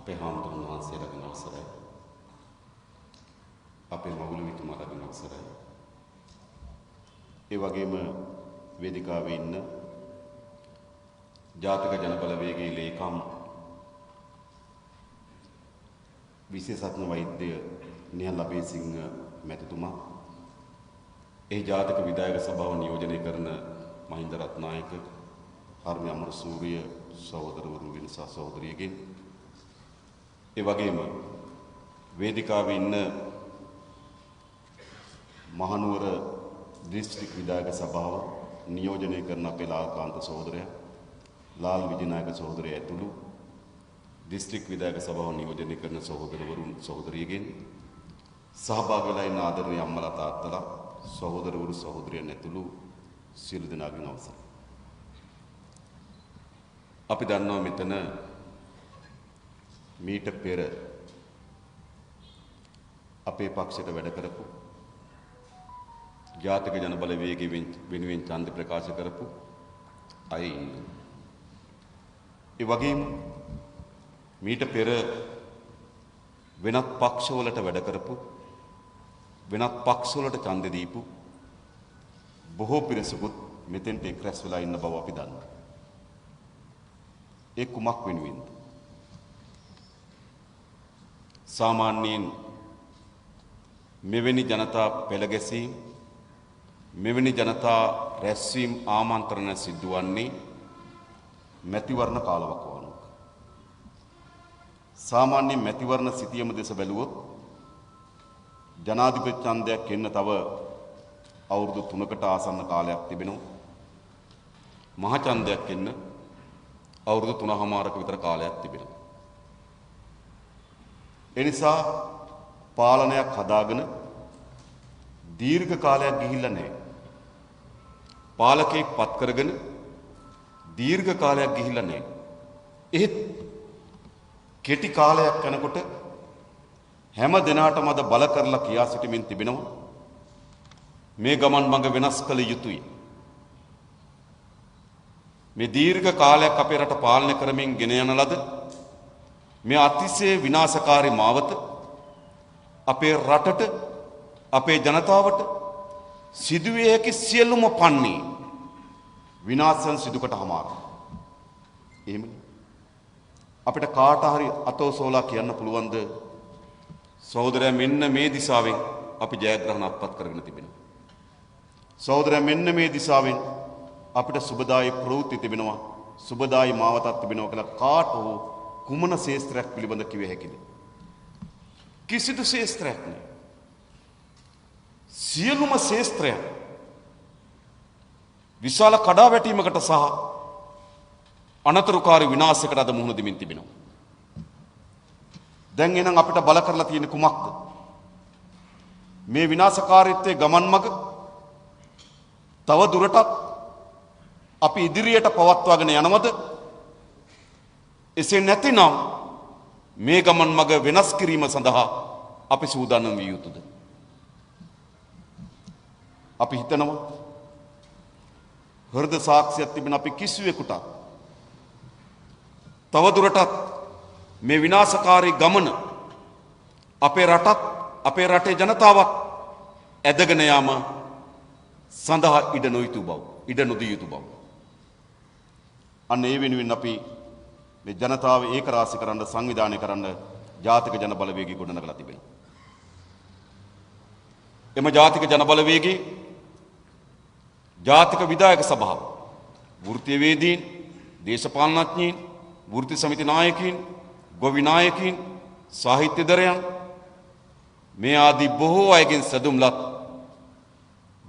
අපේ හාමුදුරුවෝ වහන්සේලාගෙන් අවසරයි. අපේ මවුලුවිතුමාලාගෙන් අවසරයි. ඒ වගේම වේදිකාවේ ඉන්න ජාතික ජනබලවේගයේ ලේකම් විශේෂඥ වෛද්‍ය නිහල් අබේසිංහ මැතිතුමා, ඒ ජාතික විධායක සභාව නියෝජනය කරන මහින්ද රත්නායක, හර්මි අමරසූරිය සහෝදරවරු වෙනස සහෝදරියගෙන්, ඒ වගේම වේදිකාවේ ඉන්න මහනුවර දිස්ත්‍රික් විධායක සභාව නියෝජනය කරන අපේ ලාල්කාන්ත සහෝදරයා, ලාල් විජයනායක සහෝදරයා ඇතුළු දිස්ත්‍රික් විධායක සභාව නියෝජනය කරන සහෝදරවරුන් සහෝදරියගෙන්, සහභාගී වෙලා ඉන්න ආදරණීය අම්මලා තාත්තලා, සහෝදරවරු සහෝදරියන් ඇතුළු සියලු දෙනාගෙන් අවසරයි. අපි දන්නවා මෙතන මීට පෙර අපේ පක්ෂයට වැඩ කරපු ජාතික ජනබලවේගය වෙනුවෙන් ඡන්ද ප්‍රකාශ කරපු අය ඉන්නවා. ඒ වගේම මීට පෙර වෙනත් පක්ෂවලට වැඩ කරපු, වෙනත් පක්ෂවලට ඡන්ද දීපු බොහෝ පිරිසකුත් මෙතෙන්ට එක් රැස් වෙලා ඉන්න බව අපි දන්නවා. ඒ කුමක් වෙනුවෙන්ද? සාමාන්‍යයෙන් මෙවැනි ජනතා පෙළගැසීම්, මෙවැනි ජනතා රැස්වීම් ආමන්ත්‍රණ සිදුවන්නේ මැතිවරණ කාලවකවානුවක. සාමාන්‍ය මැතිවරණ සිතියම දෙස බැලුවොත් ජනාධිපති ඡන්දයක් එන්න තව අවුරුදු 3කට ආසන්න කාලයක් තිබෙනවා. මහ ඡන්දයක් එන්න අවුරුදු 3මාරක විතර කාලයක් තිබෙනවා. ඒ නිසා පාලනයක් හදාගෙන දීර්ඝ කාලයක් ගිහිල්ලා නැහැ. පාලකෙක් පත් කරගෙන දීර්ඝ කාලයක් ගිහිල්ලා නැහැ. එහෙත් කෙටි කාලයක් යනකොට හැම දිනාටම අද බල කරලා කියා සිටමින් තිබෙනවා මේ ගමන් මඟ වෙනස් කළ යුතුයි. මේ දීර්ඝ කාලයක් අපේ රට පාලනය කරමින් ගෙන යන ලද මේ අතිශය විනාශකාරී මාවත අපේ රටට, අපේ ජනතාවට සිදුවිය හැකි සියලුම පන්නේ විනාශයන් සිදුකට හමාරයි. එහෙමනේ. අපිට කාට හරි අතෝසෝලා කියන්න පුළුවන්ද සහෝදරයා මෙන්න මේ දිශාවෙන් අපි ජයග්‍රහණ අත්පත් කරගෙන තිබෙනවා. සහෝදරයා මෙන්න මේ දිශාවෙන් අපිට සුබදායි ප්‍රවෘත්ති තිබෙනවා, සුබදායි මාවතක් තිබෙනවා කියලා කාට හෝ කුමන ශේස්ත්‍රයක් පිළිබඳ කිව හැකිද? කිසිදු ශේස්ත්‍රයක් නෑ. සියලුම ශේස්ත්‍රයන් විශාල කඩාවැටීමකට සහ අනතුරුකාරී විනාශයකට අද මුහුණ දෙමින් තිබෙනවා. දැන් එනම් අපිට බල කරලා තියෙන කුමක්ද? මේ විනාශකාරීත්වයේ ගමන් මඟ තව දුරටත් අපි ඉදිරියට පවත්වාගෙන යනවද? එසේ නැතිනම් මේ ගමන් මඟ වෙනස් කිරීම සඳහා අපි සූදානම් විය යුතුද? අපි හිතනවා හෘද සාක්ෂියක් තිබෙන අපි කිසිවෙකුට තව දුරටත් මේ විනාශකාරී ගමන අපේ රටත්, අපේ රටේ ජනතාවත් ඇදගෙන යාම සඳහා ඉඩ නොයුතු බව, ඉඩ නොදිය යුතු බව. අන්න ඒ වෙනුවෙන් අපි මේ ජනතාව ඒකරාශී කරන්න, සංවිධානය කරන්න ජාතික ජන බලවේගය ගොඩනගලා තිබෙනවා. එම ජාතික ජන බලවේගයේ ජාතික විධායක සභාව, වෘත්තීයවේදීන්, දේශපාලනඥයින්, වෘත්ති සමිති නායකයින්, ගොවි නායකයින්, සාහිත්‍යදරයන් මේ ආදී බොහෝ අයගෙන් සැදුම්ලත්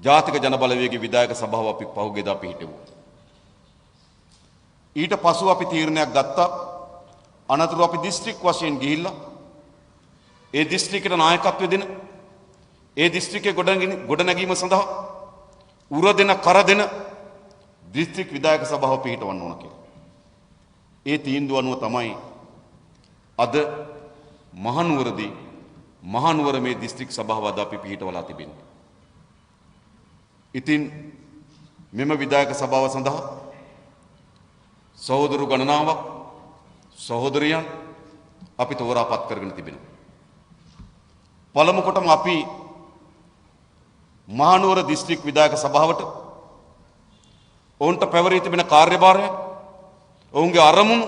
ජාතික ජන බලවේගයේ විධායක සභාව අපි පහුගියදා පිහිටුවා. ඊට පසු අපි තීරණයක් ගත්තා. අනතුරු අපි දිස්ත්‍රික් වශයෙන් ගිහිල්ලා ඒ දිස්ත්‍රික්කයට නායකත්වය දෙන, ඒ දිස්ත්‍රික්කයේ ගොඩනැගීම සඳහා උර දෙන, කර දෙන දිස්ත්‍රික් විධායක සභාව පිහිටවන්න ඕන කියලා. ඒ තීන්දුව අනුව තමයි අද මහනුවරදී මහනුවර මේ දිස්ත්‍රික් සභාව අද අපි පිහිටවලා තිබෙන්නේ. ඉතින් මෙම විධායක සභාව සඳහා සහෝදරු ගණනාවක්, සහෝදරියන්, අපි තෝරාපත් කරගෙන තිබෙනවා. පළමු කොටම අපි මහනුවර දිස්ත්‍රික් විධායක සභාවට ඔවුන්ට පැවරී තිබෙන කාර්යභාරය ඔවුන්ගේ අරමුණු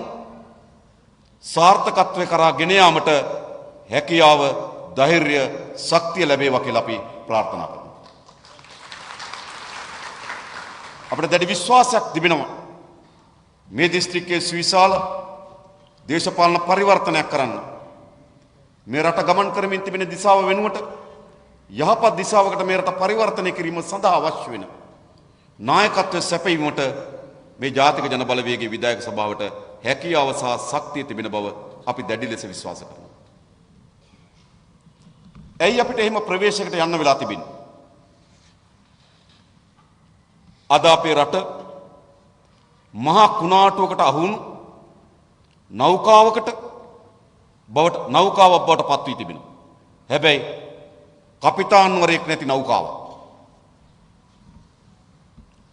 සාර්ථකත්වයේ කරා ගෙන යාමට හැකියාව ධෛර්ය ශක්තිය ලැබේවා කියලා අපි ප්‍රාර්ථනා කරනවා. අපිට දැඩි විශ්වාසයක් තිබෙනවා මේ දිස්ත්‍රික්කයේ සුවිශාල දේශපාලන පරිවර්තනයක් කරන්න මේ රට ගමන් කරමින් තිබෙන දිශාව වෙනුවට යහපත් දිශාවකට මේ රට පරිවර්තනය කිරීම සඳහා අවශ්‍ය වෙන නායකත්වය සැපයීමට මේ ජාතික ජන බලවේගයේ විධායක සභාවට හැකියාව සහ ශක්තිය තිබෙන බව අපි දැඩි ලෙස විශ්වාස කරනවා. ඇයි අපිට එහෙම ප්‍රවේශයකට යන්න වෙලා තිබෙන්නේ? අද අපේ රට මහා කුණාටුවකට අහුණු නෞකාවක් බවට පත් වී තිබෙනවා. හැබැයි කපිතාන්වරයෙක් නැති නෞකාවක්.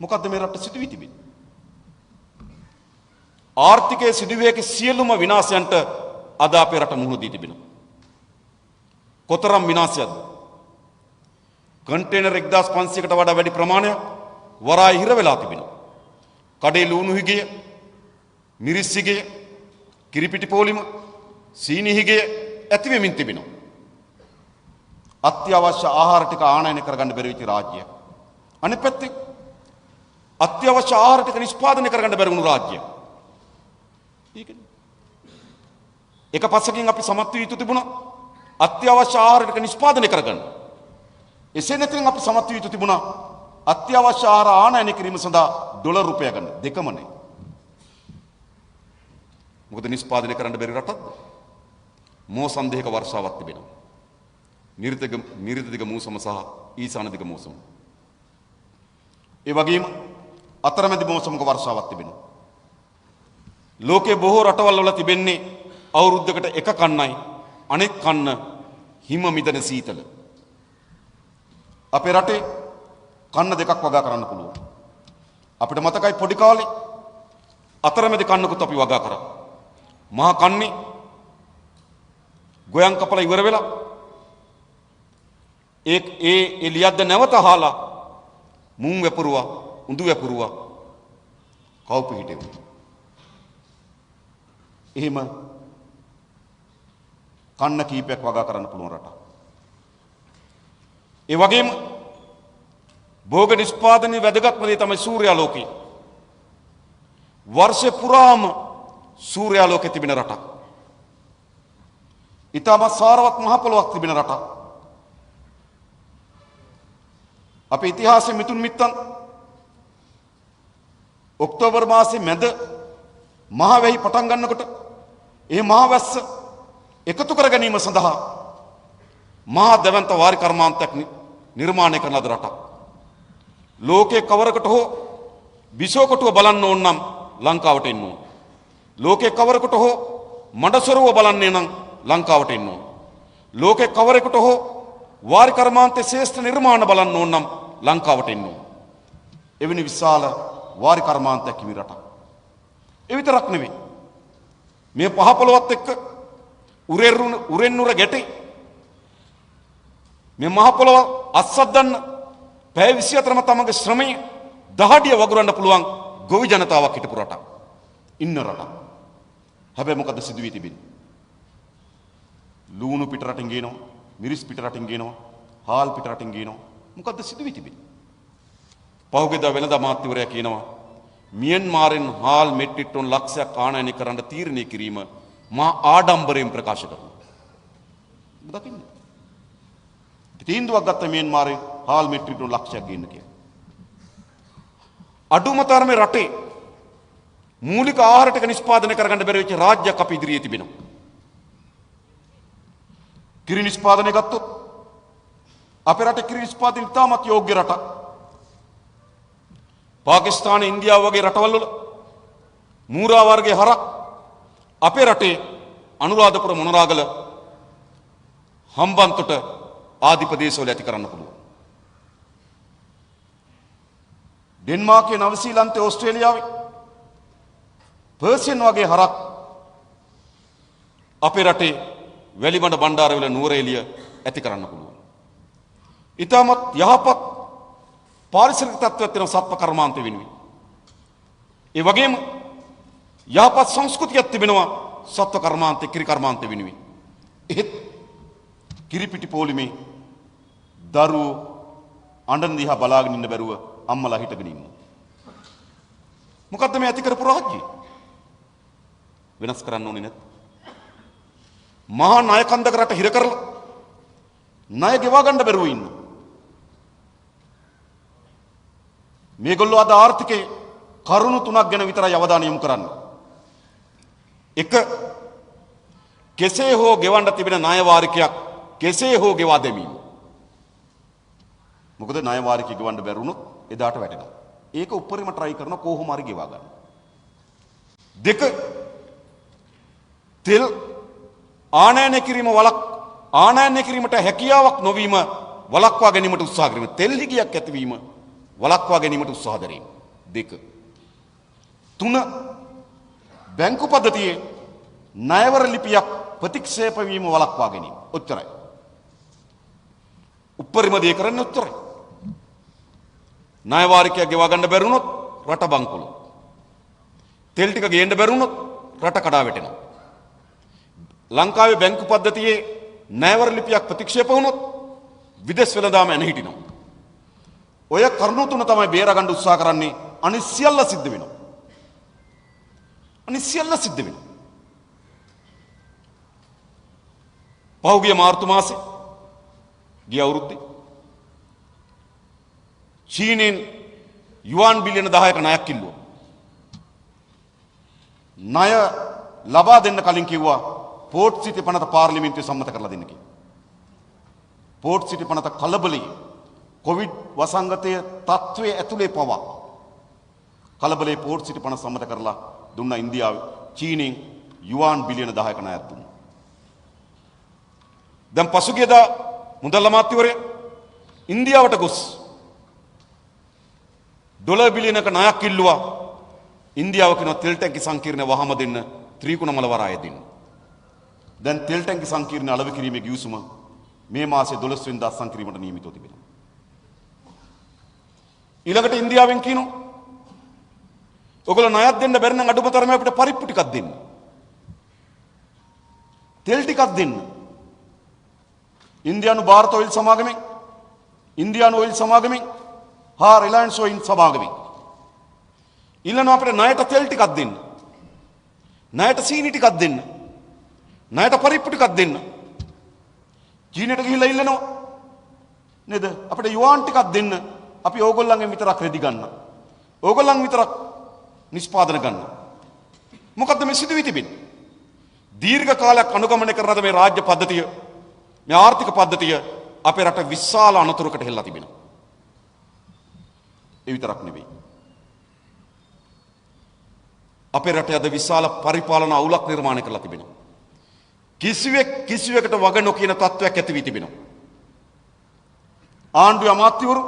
මොකද්ද මේ රට සිදුවී තිබෙන්නේ? ආර්ථිකයේ සිදුවිය හැකි සියලුම විනාශයන්ට අද අපේ රට මුහුණ දී තිබෙනවා. කොතරම් විනාශයක්ද? කන්ටේනර් 1500කට වඩා වැඩි ප්‍රමාණයක් වරාය හිර වෙලා තිබෙනවා. කඩේ ලුණු හිගය, මිරිස් හිගය, කිරිපිටි පොලිම, සීනි හිගය ඇති වෙමින් තිබෙනවා. අත්‍යවශ්‍ය ආහාර ටික ආනයනය කරගන්න බැරි වෙච්ච රාජ්‍යයක්. අනිත් පැත්තේ අත්‍යවශ්‍ය ආහාර ටික නිෂ්පාදනය කරගන්න බැරි වුණු රාජ්‍යයක්. ඒකනේ. එක පස්සකින් අපි සමත් වී යුතු තිබුණා අත්‍යවශ්‍ය ආහාර ටික නිෂ්පාදනය කරගන්න. එසේ නැතිනම් අපි සමත් වී යුතු තිබුණා අත්‍යවශ්‍ය ආහාර ආනයනය කිරීම සඳහා ඩොලර් රුපියල් ගන්න. දෙකම නැහැ. මොකද නිෂ්පාදනය කරන්න බැරි රටක්ද? මෝසම් දෙක වර්ෂාවක් තිබෙනවා. නිර්දිග මූසම සහ ඊසාන දිග මූසම. ඒ වගේම අතරමැදි මෝසමක වර්ෂාවක් තිබෙනවා. ලෝකේ බොහෝ රටවල් වල තිබෙන්නේ අවුරුද්දකට එක කන්නයි අනෙක් කන්න හිම මිදෙන සීතල. අපේ රටේ කන්න දෙකක් වගා කරන්න පුළුවන්. අපිට මතකයි පොඩි කාලේ අතරමැදි කන්නකුත් අපි වගා කරා. මහා කන්නේ ගොයන් කපලා ඉවර වෙලා ඒ ලියද්ද නැවත අහලා මුං වැපරුවා, උඳු වැපරුවා, කවුපි හිටෙව්වා. එහෙම කන්න කීපයක් වගා කරන්න පුළුවන් රටක්. ඒ වගේම භෝග නිෂ්පාදනයේ වැදගත්ම දේ තමයි සූර්යාලෝකය. වර්ෂය පුරාම සූර්යාලෝකය තිබෙන රටක්. ඊටමත් සාරවත් මහ පොළොවක් තිබෙන රටක්. අපේ ඉතිහාසයේ මිතුන් මිත්තන් ඔක්තෝබර් මාසයේ මැද මහ වැහි පටන් ගන්නකොට ඒ මහ වැස්ස එකතු කර ගැනීම සඳහා මහා දැවැන්ත වාරි කර්මාන්තයක් නිර්මාණය කරන ලද රටක්. ලෝකේ කවරකට හෝ විසෝකටුව බලන්න ඕන නම් ලංකාවට එන්න ඕන. ලෝකේ කවරකට හෝ මඩසරුව බලන්නේ නම් ලංකාවට එන්න ඕන. ලෝකේ කවරකට හෝ වාරි කර්මාන්තයේ ශ්‍රේෂ්ඨ නිර්මාණ බලන්න ඕන නම් ලංකාවට එන්න ඕන. එවැනි විශාල වාරි කර්මාන්තයක් හිමි රටක්. ඒ විතරක් නෙවෙයි. මේ පහ පොළොවත් එක්ක උරෙන් උර ගැටේ. මේ මහ පොළොව අස්සද්දන්න පැය 24ම තමගේ ශ්‍රමය දහඩිය වගුරන්න පුළුවන් ගොවි ජනතාවක් හිටපු රටක්. ඉන්න රටක්. හැබැයි මොකද සිදු වී තිබෙන්නේ? ලුණු පිට රටින් ගේනවා, මිරිස් පිට රටින් ගේනවා, හාල් පිට රටින් ගේනවා. මොකද සිදු වී තිබෙන්නේ? පහුගියදා වෙනදා අමාත්‍යවරයා කියනවා මියන්මාරෙන් හාල් මෙට්‍රික් ටන් ලක්ෂයක් ආනයනය කරන්න තීරණය කිරීම මා ආඩම්බරයෙන් ප්‍රකාශ කරනවා. දකින්න. තීන්දුවක් ගත්ත මියන්මාරේ හාල් මෙට්‍රික් ටන් ලක්ෂයක් ගේන්න කියලා. අඩුම තරමේ රටේ මූලික ආහාර ටික නිෂ්පාදනය කරගන්න බැරි වෙච්ච රාජ්‍යයක් අපි ඉදිරියේ තිබෙනවා. කිරි නිෂ්පාදනය ගත්තොත් අපේ රටේ කිරි නිෂ්පාදනය ඉතාමත් යෝග්‍ය රටක්. පාකිස්තාන, ඉන්දියාව වගේ රටවල් වල මූරා වර්ගයේ හරක් අපේ රටේ අනුරාධපුර, මොනරාගල, හම්බන්තොට ආදී ප්‍රදේශවල ඇති කරන්න පුළුවන්. ඩෙන්මාර්කේ, නවසීලන්තේ, ඕස්ට්‍රේලියාවේ පර්සියන් වගේ හරක් අපේ රටේ වැලිමඩ බණ්ඩාරවිල නුවරඑළිය ඇති කරන්න පුළුවන්. ඊටමත් යහපත් පාරිසරික තත්ත්වයක් තියෙන සත්ව කර්මාන්ත වෙනුවෙන්. ඒ වගේම යහපත් සංස්කෘතියක් තිබෙනවා සත්ව කර්මාන්ත කිරි කර්මාන්ත වෙනුවෙන්. එහෙත් කිරිපිටි පොලිමේ දරුවෝ අඬන දිහා බලාගෙන ඉන්න බැරුව අම්මලා හිටගෙන ඉන්නවා. මොකද්ද මේ ඇති කරපු රාජ්‍යය? වෙනස් කරන්න ඕනේ නැත්. මහා ණය කන්දක රට හිර කරලා ණය ගෙවා ගන්න බැරුව ඉන්න. මේගොල්ලෝ අද ආර්ථිකයේ කරුණු තුනක් ගැන විතරයි අවධානය යොමු කරන්නේ. එක, කෙසේ හෝ ගෙවන්න තිබෙන ණය වාරිකයක් කෙසේ හෝ ගෙවා දැමීම. මොකද ණය වාරිකය ගෙවන්න බැරුණොත් එදාට වැටෙනවා. ඒක උඩරිම try කරන කොහොම හරි ගෙවා ගන්න. දෙක, තෙල් ආනයනය කිරීමට හැකියාවක් නොවීම වළක්වා ගැනීමට උත්සාහ කිරීම. තෙල් හිගියක් ඇතිවීම වළක්වා ගැනීමට උත්සාහ දැරීම. දෙක. තුන, බැංකු පද්ධතියේ ණයවර ලිපියක් ප්‍රතික්ෂේප වීම වළක්වා ගැනීම. ඔච්චරයි. උපරිම දේ කරන්නේ ඔච්චරයි. ණය වාරිකයක් ගෙවා ගන්න බැරුණොත් රට බංකොලො. තෙල් ටික ගේන්න බැරුණොත් රට කඩා වැටෙනවා. ලංකාවේ බැංකු පද්ධතියේ ණයවර ලිපියක් ප්‍රතික්ෂේප වුණොත් විදේශ වෙළඳාම එන හිටිනවා. ඔය කරුණු තුන තමයි බේරගන්න උත්සාහ කරන්නේ. අනිත් සියල්ල සිද්ධ වෙනවා. අනිත් සියල්ල සිද්ධ වෙනවා. පහුගිය මාර්තු මාසේ ගිය අවුරුද්දේ චීනෙන් යුවාන් බිලියන 10ක ණයක් ඉල්ලුවා. ණය ලබා දෙන්න කලින් කිව්වා පෝට් සිටි පනත පාර්ලිමේන්තුවේ සම්මත කරලා දෙන්න කියලා. පෝට් සිටි පනත කලබලයි. කොවිඩ් වසංගතයේ තත්ත්වයේ ඇතුලේ පවා කලබලේ පෝට් සිටි පනත සම්මත කරලා දුන්නා ඉන්දියාවේ. චීනෙන් යුවාන් බිලියන 10ක ණයක් දුන්නා. දැන් පසුගියදා මුදල් අමාත්‍යවරයා ඉන්දියාවට ගොස් ඩොලර් බිලියනක ණයක් ඉල්ලුවා. ඉන්දියාව කියන තෙල් ටැංකි සංකීර්ණ වහම දෙන්න ත්‍රිකුණමල වරාය දෙන්න. දැන් තෙල් ටැංකි සංකීර්ණ අලෙවි කිරීමේ ගිවිසුම මේ මාසේ 12 වෙනිදා අත්සන් කිරීමට නියමිතව තිබෙනවා. ඊළඟට ඉන්දියාවෙන් කියනවා ඔයගොල්ලෝ ණයක් දෙන්න බැරි නම් අඩුම තරමේ අපිට පරිප්පු ටිකක් දෙන්න. තෙල් ටිකක් දෙන්න. ඉන්දියානු ಭಾರತ ඔයිල් සමාගමෙන්, ඉන්දියානු ඔයිල් සමාගමෙන් හා රිලයන්ස් ඔයිල් සමාගමෙන් ඉල්ලනවා අපිට ණයට තෙල් ටිකක් දෙන්න. ණයට සීනි ටිකක් දෙන්න. ණයට පරිප්පු ටිකක් දෙන්න. චීනයට ගිහිල්ලා ඉල්ලනවා නේද? අපිට යුවාන් ටිකක් දෙන්න. අපි ඕගොල්ලන්ගෙන් විතරක් රෙදි ගන්න. ඕගොල්ලන් විතරක් නිෂ්පාදන ගන්න. මොකද්ද මේ සිදුවී තිබෙන්නේ? දීර්ඝ කාලයක් අනුගමනය කරන මේ රාජ්‍ය පද්ධතිය, මේ ආර්ථික පද්ධතිය අපේ රට විශාල අනතුරකට හෙළලා තිබෙනවා. ඒ විතරක් නෙවෙයි. අපේ රටේ අද විශාල පරිපාලන අවුලක් නිර්මාණය කරලා තිබෙනවා. කිසිවෙකට වග නොකියන තත්ත්වයක් ඇති වී තිබෙනවා. ආණ්ඩුවේ අමාත්‍යවරු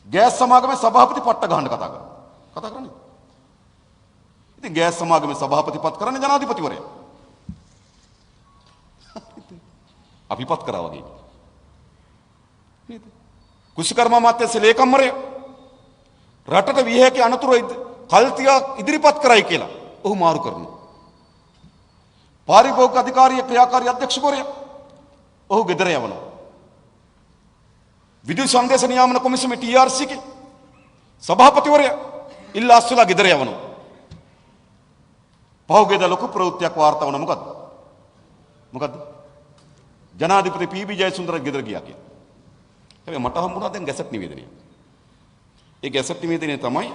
ගෑස් සමාගමේ සභාපති පට්ට ගහන්න කතා කරන්නේ. ඉතින් ගෑස් සමාගමේ සභාපති පත් කරන්නේ ජනාධිපතිවරයා. අපිපත් කරා වගේ. නේද? කුෂිකර්ම අමාත්‍යාංශ ලේකම්වරයා රටට විය හැකි අනතුරු කල්තිය ඉදිරිපත් කරයි කියලා ඔහු මාරු කරනවා. පාරිභෝගික අධිකාරියේ ක්‍රියාකාරී අධ්‍යක්ෂකවරයා ඔහු ගෙදර යවනවා. විදුලි සංදේශ නියාමන කොමිසමේ TRC කේ සභාපතිවරයා ඉල්ලාස්වලා ගෙදර යවනවා. පහුගියදා ලොකු ප්‍රවෘත්තියක් වාර්තා වුණා. මොකද්ද? ජනාධිපති පී.බී. ජයසුන්දර ගෙදර ගියා කියලා. හැබැයි මට හම්බුණා දැන් ගැසට් නිවේදනය. ඒ ගැසට් නිවේදනය තමයි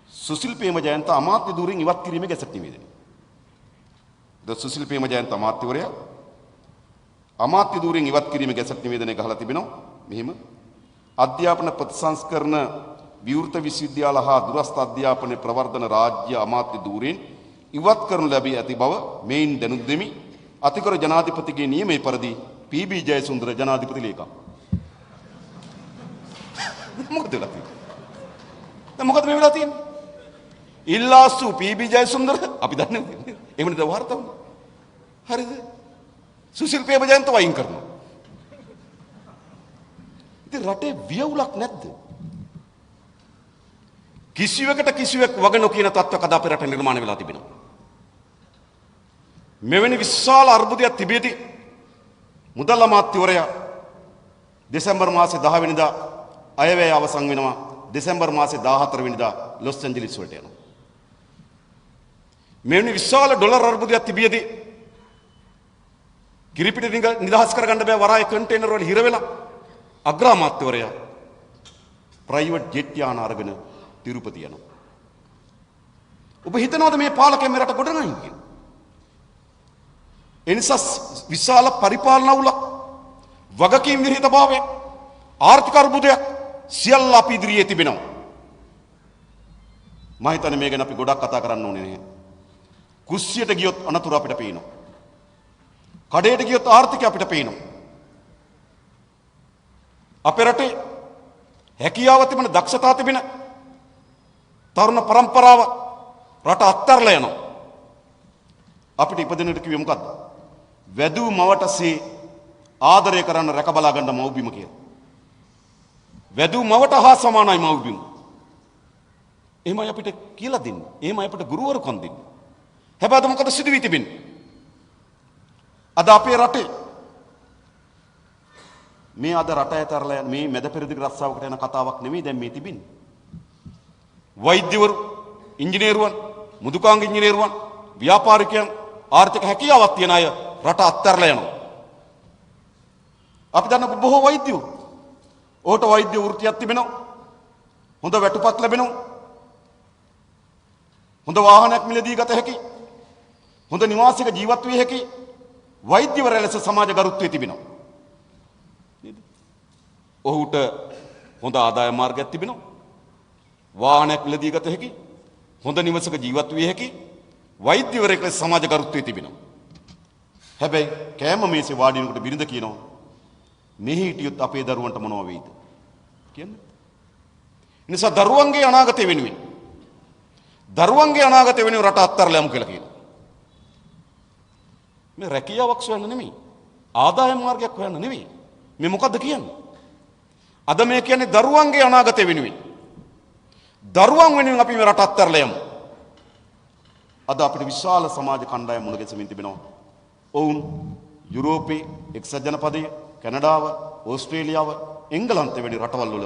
සුසිල් ප්‍රේමජයන්ත අමාත්‍ය ධූරයෙන් ඉවත් කිරීමේ ගැසට් නිවේදනය. සුසිල් ප්‍රේමජයන්ත අමාත්‍යවරයා අමාත්‍ය ධූරයෙන් ඉවත් කිරීමේ ගැසට් නිවේදනය ගහලා තිබෙනවා. මෙහිම අධ්‍යාපන ප්‍රතිසංස්කරණ විවෘත විශ්වවිද්‍යාල හා දුරස්ථ අධ්‍යාපන ප්‍රවර්ධන රාජ්‍ය අමාත්‍ය ධූරයෙන් ඉවත් කරනු ලැබී ඇති බව මෙයින් දැනුම් දෙමි. අතිගරු ජනාධිපතිගේ නියමයේ පරිදි පී.බී. ජයසුන්දර ජනාධිපති ලේකම්. මොකද වෙලා තියෙන්නේ? මොකද මේ වෙලා තියෙන්නේ? ඉල්ලාසු පීබී ජයසුන්දර අපි දන්නේ එහෙම නේද වාර්තා වුණා. හරිද? සුසිල් ප්‍රේමජයන්ත වයින් කරනවා. ඉතින් රටේ වියවුලක් නැද්ද? කිසිවකට කිසිවෙක් වග නොකියන තත්ත්වයක් අද අපේ රට නිර්මාණය වෙලා තිබෙනවා. මෙවැනි විශාල අර්බුදයක් තිබෙදී මුදල් අමාත්‍යවරයා දෙසැම්බර් මාසේ 10 වෙනිදා අයවැය අවසන් වෙනවා. දෙසැම්බර් මාසේ 14 වෙනිදා ලොස් ඇන්ජලිස් වලට යනවා. මෙවැනි විශාල ඩොලර් අර්බුදයක් තිබෙදී කිරිපිටි නිදහස් කරගන්න බෑ වරාය කන්ටේනර් වල හිර වෙලා අග්‍රාමාත්‍යවරයා ප්‍රයිවට් ජෙට් යාන අරගෙන තිරුපති යනවා. ඔබ හිතනවද මේ පාලකයන් මේ රට ගොඩනගන්නේ කියලා? එනිසා විශාල පරිපාලන අවුලක්, වගකීම් විරහිතභාවය, ආර්ථික අර්බුදයක් සියල්ල අපි ඉදිරියේ තිබෙනවා. මම හිතන්නේ මේ ගැන අපි ගොඩක් කතා කරන්න ඕනේ නැහැ. කුස්සියට ගියොත් අනතුරු අපිට පේනවා. කඩේට ගියොත් ආර්ථිකය අපිට පේනවා. අපේ රටේ හැකියාව තිබෙන, දක්ෂතා තිබෙන තරුණ පරම්පරාව රට අත්හැරලා යනවා. අපිට ඉපදෙන්නට කිව්වේ මොකද්ද? වැදූ මවටසේ ආදරය කරන්න රැක බලා ගන්න මව්බිම කියලා. වැදූ මවට හා සමානයි මව්බිම. එහෙමයි අපිට කියලා දෙන්නේ. එහෙමයි අපිට ගුරුවරුකම් දෙන්නේ. හැබැයි මොකද සිදු වී තිබෙන්නේ? අද අපේ රටේ මේ අද රට ඇතරලා යන මේ මැද පෙරදිග රස්සාවකට යන කතාවක් නෙමෙයි දැන් මේ තිබෙන්නේ. වෛද්‍යවරු, ඉංජිනේරුවන්, මුදුකාංග ඉංජිනේරුවන්, ව්‍යාපාරිකයන්, ආර්ථික හැකියාවක් තියන අය රට අත්හැරලා යනවා. අපි දන්න බොහෝ වෛද්‍යවරු. ඕට වෛද්‍ය වෘත්තියක් තිබෙනවා. හොඳ වැටුපක් ලැබෙනවා. හොඳ වාහනයක් මිලදී ගත හැකි. හොඳ නිවාසික ජීවත් විය හැකි වෛද්‍යවරයා ලෙස සමාජ ගරුත්වයේ තිබෙනවා. නේද? ඔහුට හොඳ ආදායම් මාර්ගයක් තිබෙනවා. වාහනයක් මිලදී ගත හැකි. හොඳ නිවසක ජීවත් විය හැකි වෛද්‍යවරයෙක් ලෙස සමාජ ගරුත්වයේ තිබෙනවා. හැබැයි කෑම මේසේ වාඩි වෙනකොට බිරිඳ කියනවා මෙහි හිටියොත් අපේ දරුවන්ට මොනව වෙයිද කියන්නේ. නිසා දරුවන්ගේ අනාගතය වෙනුවෙන් රට අත්හැරලා යමු කියලා කියනවා. මේ රැකියාවක් සොයන්න නෙමෙයි, ආදායම් මාර්ගයක් හොයන්න නෙමෙයි. මේ මොකද්ද කියන්නේ? අද මේ කියන්නේ දරුවන්ගේ අනාගතය වෙනුවෙන්. දරුවන් වෙනුවෙන් අපි මේ රට අත්හැරලා යමු. අද අපිට විශාල සමාජ කණ්ඩායම් මුණ ගැසෙමින් තිබෙනවා. ඔවුන් යුරෝපයේ, එක්සත් ජනපදයේ, කැනඩාව, ඕස්ට්‍රේලියාව, එංගලන්තය වැනි රටවල් වල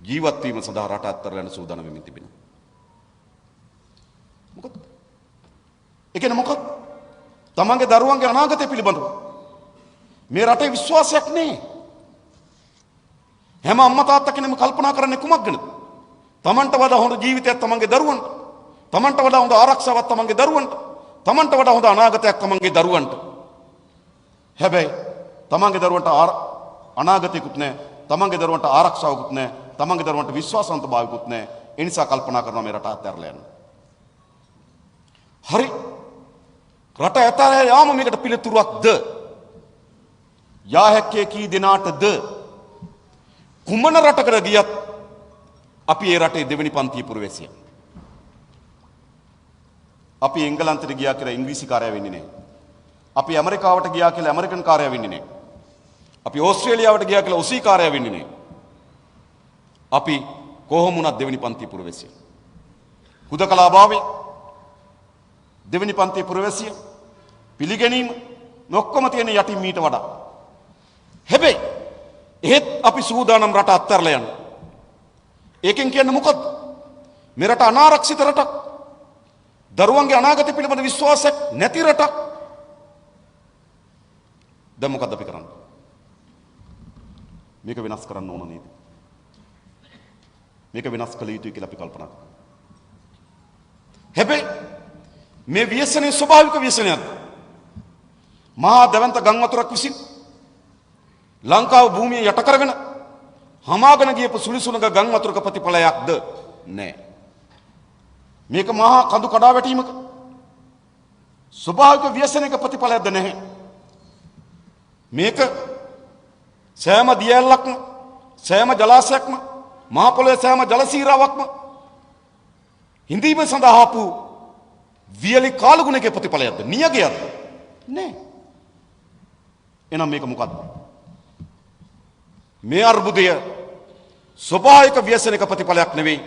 ජීවත් වීම සඳහා රට අත්හැරලා යන සූදානම් වෙමින් තිබෙනවා. මොකද? ඒ කියන්නේ මොකද? තමන්ගේ දරුවන්ගේ අනාගතය පිළිබඳව මේ රටේ විශ්වාසයක් නැහැ. හැම අම්මා තාත්තා කෙනෙක්ම කල්පනා කරන්නේ කුමක් ගැනද? තමන්ට වඩා හොඳ ජීවිතයක් තමන්ගේ දරුවන්ට, තමන්ට වඩා හොඳ ආරක්ෂාවක් තමන්ගේ දරුවන්ට, තමන්ට වඩා හොඳ අනාගතයක් තමන්ගේ දරුවන්ට. හැබැයි තමන්ගේ දරුවන්ට අනාගතයකුත් නැහැ, තමන්ගේ දරුවන්ට ආරක්ෂාවකුත් නැහැ, තමන්ගේ දරුවන්ට විශ්වාසවන්ත භාවයකුත් නැහැ. ඒ නිසා කල්පනා කරනවා මේ රට අත්හැරලා යන්න. හරි. රට ඇතර යාම මේකට පිළිතුරක්ද? යා හැක්කේ කී දිනාටද? කුමන රටකට ගියත් අපි ඒ රටේ දෙවෙනි පන්තියේ පුරවැසියන්. අපි එංගලන්තයට ගියා කියලා ඉංග්‍රීසි කාර්යය වෙන්නේ නැහැ. අපි ඇමරිකාවට ගියා කියලා ඇමරිකන් කාර්යය වෙන්නේ නැහැ. අපි ඕස්ට්‍රේලියාවට ගියා කියලා ඔසී කාර්යය වෙන්නේ නැහැ. අපි කොහොම වුණත් දෙවෙනි පන්තියේ පුරවැසියන්. හුදකලාභාවයේ දෙවෙනි පන්තියේ පුරවැසියන් පිළිගැනීම ඔක්කොම තියෙන යටින් මීට වඩා. හැබැයි එහෙත් අපි සූදානම් රට අත්හැරලා යන්න. ඒකෙන් කියන්නේ මොකද්ද? මේ රට අනාරක්ෂිත රටක්. දරුවන්ගේ අනාගතය පිළිබඳ විශ්වාසයක් නැති රටක්. දැන් මොකද්ද අපි කරන්නේ? මේක වෙනස් කරන්න ඕන නේද? මේක වෙනස් කළ යුතුයි කියලා අපි කල්පනා කරනවා. හැබැයි මේ ව්‍යසනයේ ස්වභාවික ව්‍යසනයක්ද? මහා දවන්ත ගම් වතුරක් විසින් ලංකාව භූමිය යට කරගෙන හමාගෙන ගියපු සුලිසුලක ගම් වතුරක ප්‍රතිඵලයක්ද? නෑ. මේක මහා කඳු කඩා වැටීමක ස්වභාවික ව්‍යසනයක ප්‍රතිඵලයක්ද? නැහැ. මේක සෑම දියැලක්ම, සෑම ජලාශයක්ම, මහ පොළොවේ සෑම ජල සීරාවක්ම හිඳීම සඳහා ආපු වියලි කාලගුණක ප්‍රතිඵලයක්ද? නියගයක්ද? නෑ. එහෙනම් මේක මොකක්ද? මේ අර්බුදය ස්වභාවික ව්‍යසනයක ප්‍රතිඵලයක් නෙවෙයි.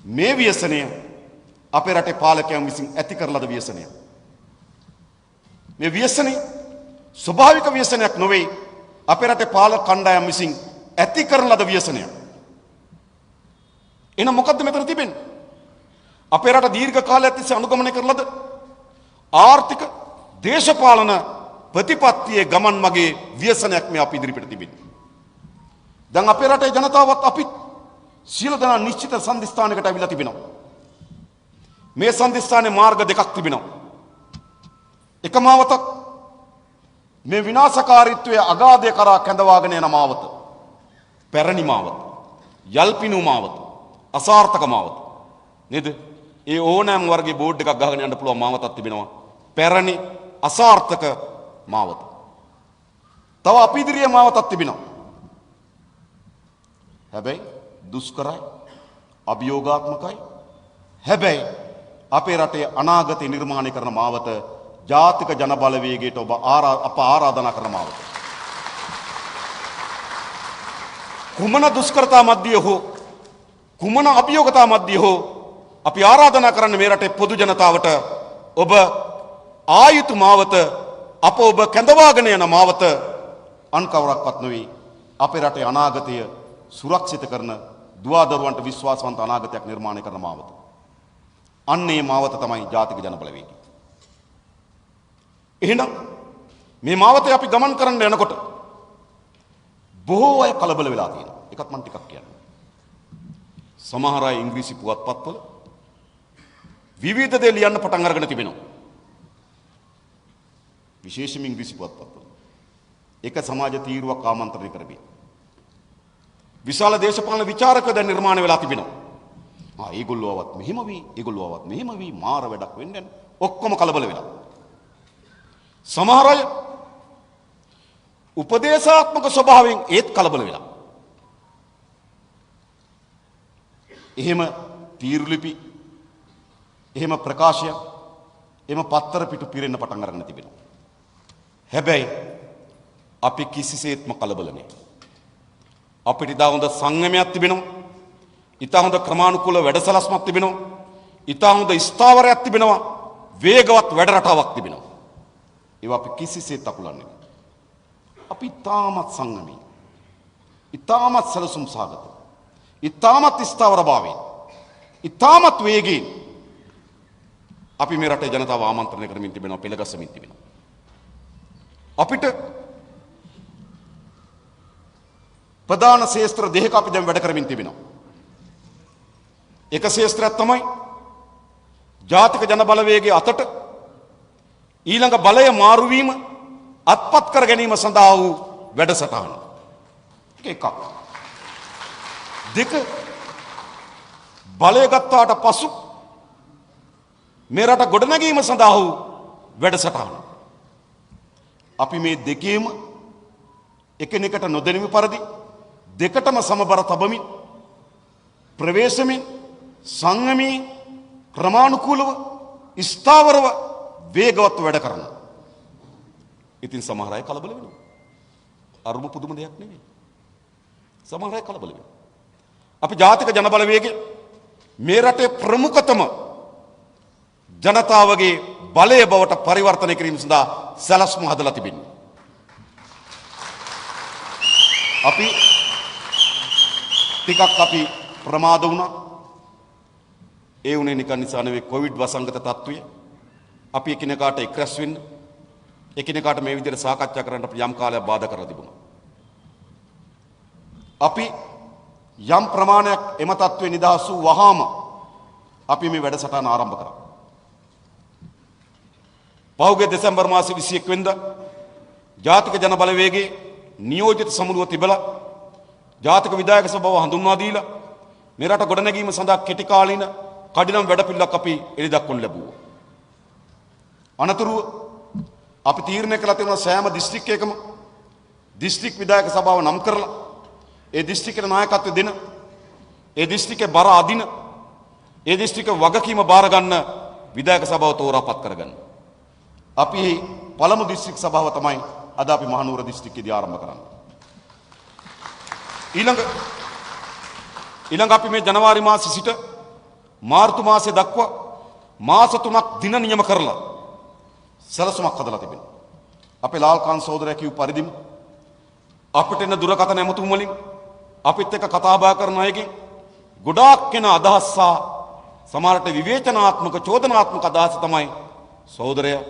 මේ ව්‍යසනය අපේ රටේ පාලකයන් විසින් ඇති කරන ලද ව්‍යසනයක්. මේ ව්‍යසනය ස්වභාවික ව්‍යසනයක් නොවේ. අපේ රටේ පාලක කණ්ඩායම් විසින් ඇති කරන ලද ව්‍යසනයක්. එහෙනම් මොකද්ද මෙතන තිබෙන්නේ? අපේ රට දීර්ඝ කාලයක් තිස්සේ අනුගමනය කරන ලද ආර්ථික දේශපාලන ප්‍රතිපත්තියේ ගමන් මගේ ව්‍යසනයක් මේ අපි ඉදිරිපිට තිබෙන්නේ. දැන් අපේ රටේ ජනතාවත් අපි සියලු දෙනා නිශ්චිත සම්දිස්ථානයකට අවිලා තිබෙනවා. මේ සම්දිස්ථානයේ මාර්ග දෙකක් තිබෙනවා. එක මාවතක් මේ විනාශකාරීත්වයේ අගාධය කරා කැඳවාගෙන යන මාවත. පැරණි මාවත. යල්පිනු මාවත. අසාර්ථක මාවත. නේද? ඒ ඕනෑම වර්ගයේ බෝඩ් එකක් ගහගෙන යන්න පුළුවන් මාවතක් තිබෙනවා. පැරණි අසාර්ථක මාවත. තව අපි ඉදිරියේ මාවතක් තිබෙනවා. හැබැයි දුෂ්කරයි, අභියෝගාත්මකයි. හැබැයි අපේ රටේ අනාගතය නිර්මාණය කරන මාවත ජාතික ජන බලවේගයට ඔබ ආරාධනා කරන මාවත. කුමන දුෂ්කරතා මැදිය හෝ කුමන අභියෝගතා මැදිය හෝ අපි ආරාධනා කරන්න මේ රටේ පොදු ජනතාවට ඔබ ආයුතු මාවත අප ඔබ කැඳවාගෙන යන මාවත අන් කවරක්වත් නෙවෙයි. අපේ රටේ අනාගතය සුරක්ෂිත කරන දුවදරුවන්ට විශ්වාසවන්ත අනාගතයක් නිර්මාණය කරන මාවත. අන්නේ මාවත තමයි ජාතික ජන බලවේගය. එහෙනම් මේ මාවතේ අපි ගමන් කරන්න යනකොට බොහෝ අය කලබල වෙලා තියෙනවා. ඒකත් මම ටිකක් කියන්නම්. සමහර අය ඉංග්‍රීසි පුවත්පත්වල විවිධ දේ ලියන්න පටන් අරගෙන තිබෙනවා. විශේෂයෙන්ම ඉංග්‍රීසි පුවත්පත්වල. ඒක සමාජ තීරුවක් ආමන්ත්‍රණය කරමින්. විශාල දේශපාලන විචාරකයෝ දැන් නිර්මාණය වෙලා තිබෙනවා. ඒගොල්ලෝවත් මෙහෙම වී, ඒගොල්ලෝවත් මෙහෙම වී මාර වැඩක් වෙන්නේ නැහැ. ඔක්කොම කලබල වෙලා. සමහර අය උපදේශාත්මක ස්වභාවයෙන් ඒත් කලබල වෙලා. එහෙම තීරුලිපි, එහෙම ප්‍රකාශය, එහෙම පත්තර පිටු පිරෙන්න පටන් අරගෙන තිබෙනවා. හැබැයි අපි කිසිසේත්ම කලබල නැහැ. අපිට ඉතා හොඳ සංයමයක් තිබෙනවා. ඉතා හොඳ ක්‍රමානුකූල වැඩසලස්මක් තිබෙනවා. ඉතා හොඳ ස්ථාවරයක් තිබෙනවා. වේගවත් වැඩ රටාවක් තිබෙනවා. ඒවා අපි කිසිසේත් අකුලන්නේ නැහැ. අපි ඉතාමත් සංයමී, ඉතාමත් සැලසුම් සහගත, ඉතාමත් ස්ථාවරභාවයෙන්, ඉතාමත් වේගයෙන් අපි මේ රටේ ජනතාව ආමන්ත්‍රණය කරමින් තිබෙනවා, පෙළගස්සමින් තිබෙනවා. අපිට ප්‍රධාන ශේෂ්ත්‍ර දෙකක අපි දැන් වැඩ කරමින් තිබෙනවා. එක ශේෂ්ත්‍රයක් තමයි ජාතික ජන බලවේගයේ අතට ඊළඟ බලය මාරු වීම අත්පත් කර ගැනීම සඳහා වූ වැඩසටහන. එකක්. දෙක, බලය ගත්තාට පසු මේ රට ගොඩනැගීම සඳහා වූ වැඩසටහන. අපි මේ දෙකේම එකිනෙකට නොදැනීම පරිදි දෙකටම සමබර තබමින් ප්‍රවේශමින් සංයමී ක්‍රමානුකූලව ස්ථාවරව වේගවත් වැඩ කරනවා. ඉතින් සමහර අය කලබල වෙනවා. අරුම පුදුම දෙයක් නෙවෙයි. සමහර අය කලබල වෙනවා. අපි ජාතික ජන බලවේගයේ මේ රටේ ප්‍රමුඛතම ජනතාවගේ බලය බවට පරිවර්තනය කිරීම සඳහා සැලැස්ම හදලා තිබෙනවා. අපි ටිකක් අපි ප්‍රමාද වුණා. ඒ උනේ නිකන් නිසා නෙවෙයි, කොවිඩ් වසංගත තත්ත්වය. අපි එකිනෙකාට එක්රැස් වෙන්න, එකිනෙකාට මේ විදිහට සාකච්ඡා කරන්න අපි යම් කාලයක් බාධා කරලා තිබුණා. අපි යම් ප්‍රමාණයක් එම තත්ත්වේ නිදහස් වූ වහාම අපි මේ වැඩසටහන ආරම්භ කරා. පහුගිය දෙසැම්බර් මාසේ 21 වෙනිදා ජාතික ජන බලවේගයේ නියෝජිත සමුළුව තිබලා ජාතික විධායක සභාව හඳුන්වා දීලා මේ රට ගොඩනැගීම සඳහා කෙටි කාලීන කඩිනම් වැඩපිළිවෙලක් අපි එළිදක්වනු ලැබුවා. අනතුරුව අපි තීරණය කළා තියෙනවා සෑම දිස්ත්‍රික්කයකම දිස්ත්‍රික් විධායක සභාව නම් කරලා ඒ දිස්ත්‍රික්කේ නායකත්වය දෙන, ඒ දිස්ත්‍රික්කේ බර අදින, ඒ දිස්ත්‍රික්ක වගකීම බාර ගන්න විධායක සභාව තෝරාපත් කරගන්න. අපි පළමු දිස්ත්‍රික් සභාව තමයි අද අපි මහනුවර දිස්ත්‍රික්කයේදී ආරම්භ කරන්නේ. ඊළඟ අපි මේ ජනවාරි මාසයේ සිට මාර්තු මාසයේ දක්වා මාස 3ක් දින නියම කරලා සැලසුමක් හදලා තිබෙනවා. අපේ ලාල්කාන් සහෝදරයා කිව් පරිදිම අපිට එන දුරකථන ඇමතුම් වලින් අපිත් එක්ක කතා බහ කරන අයගෙන් ගොඩාක් වෙන අදහස් සහ සමහරට විවේචනාත්මක චෝදනාත්මක අදහස් තමයි සහෝදරයා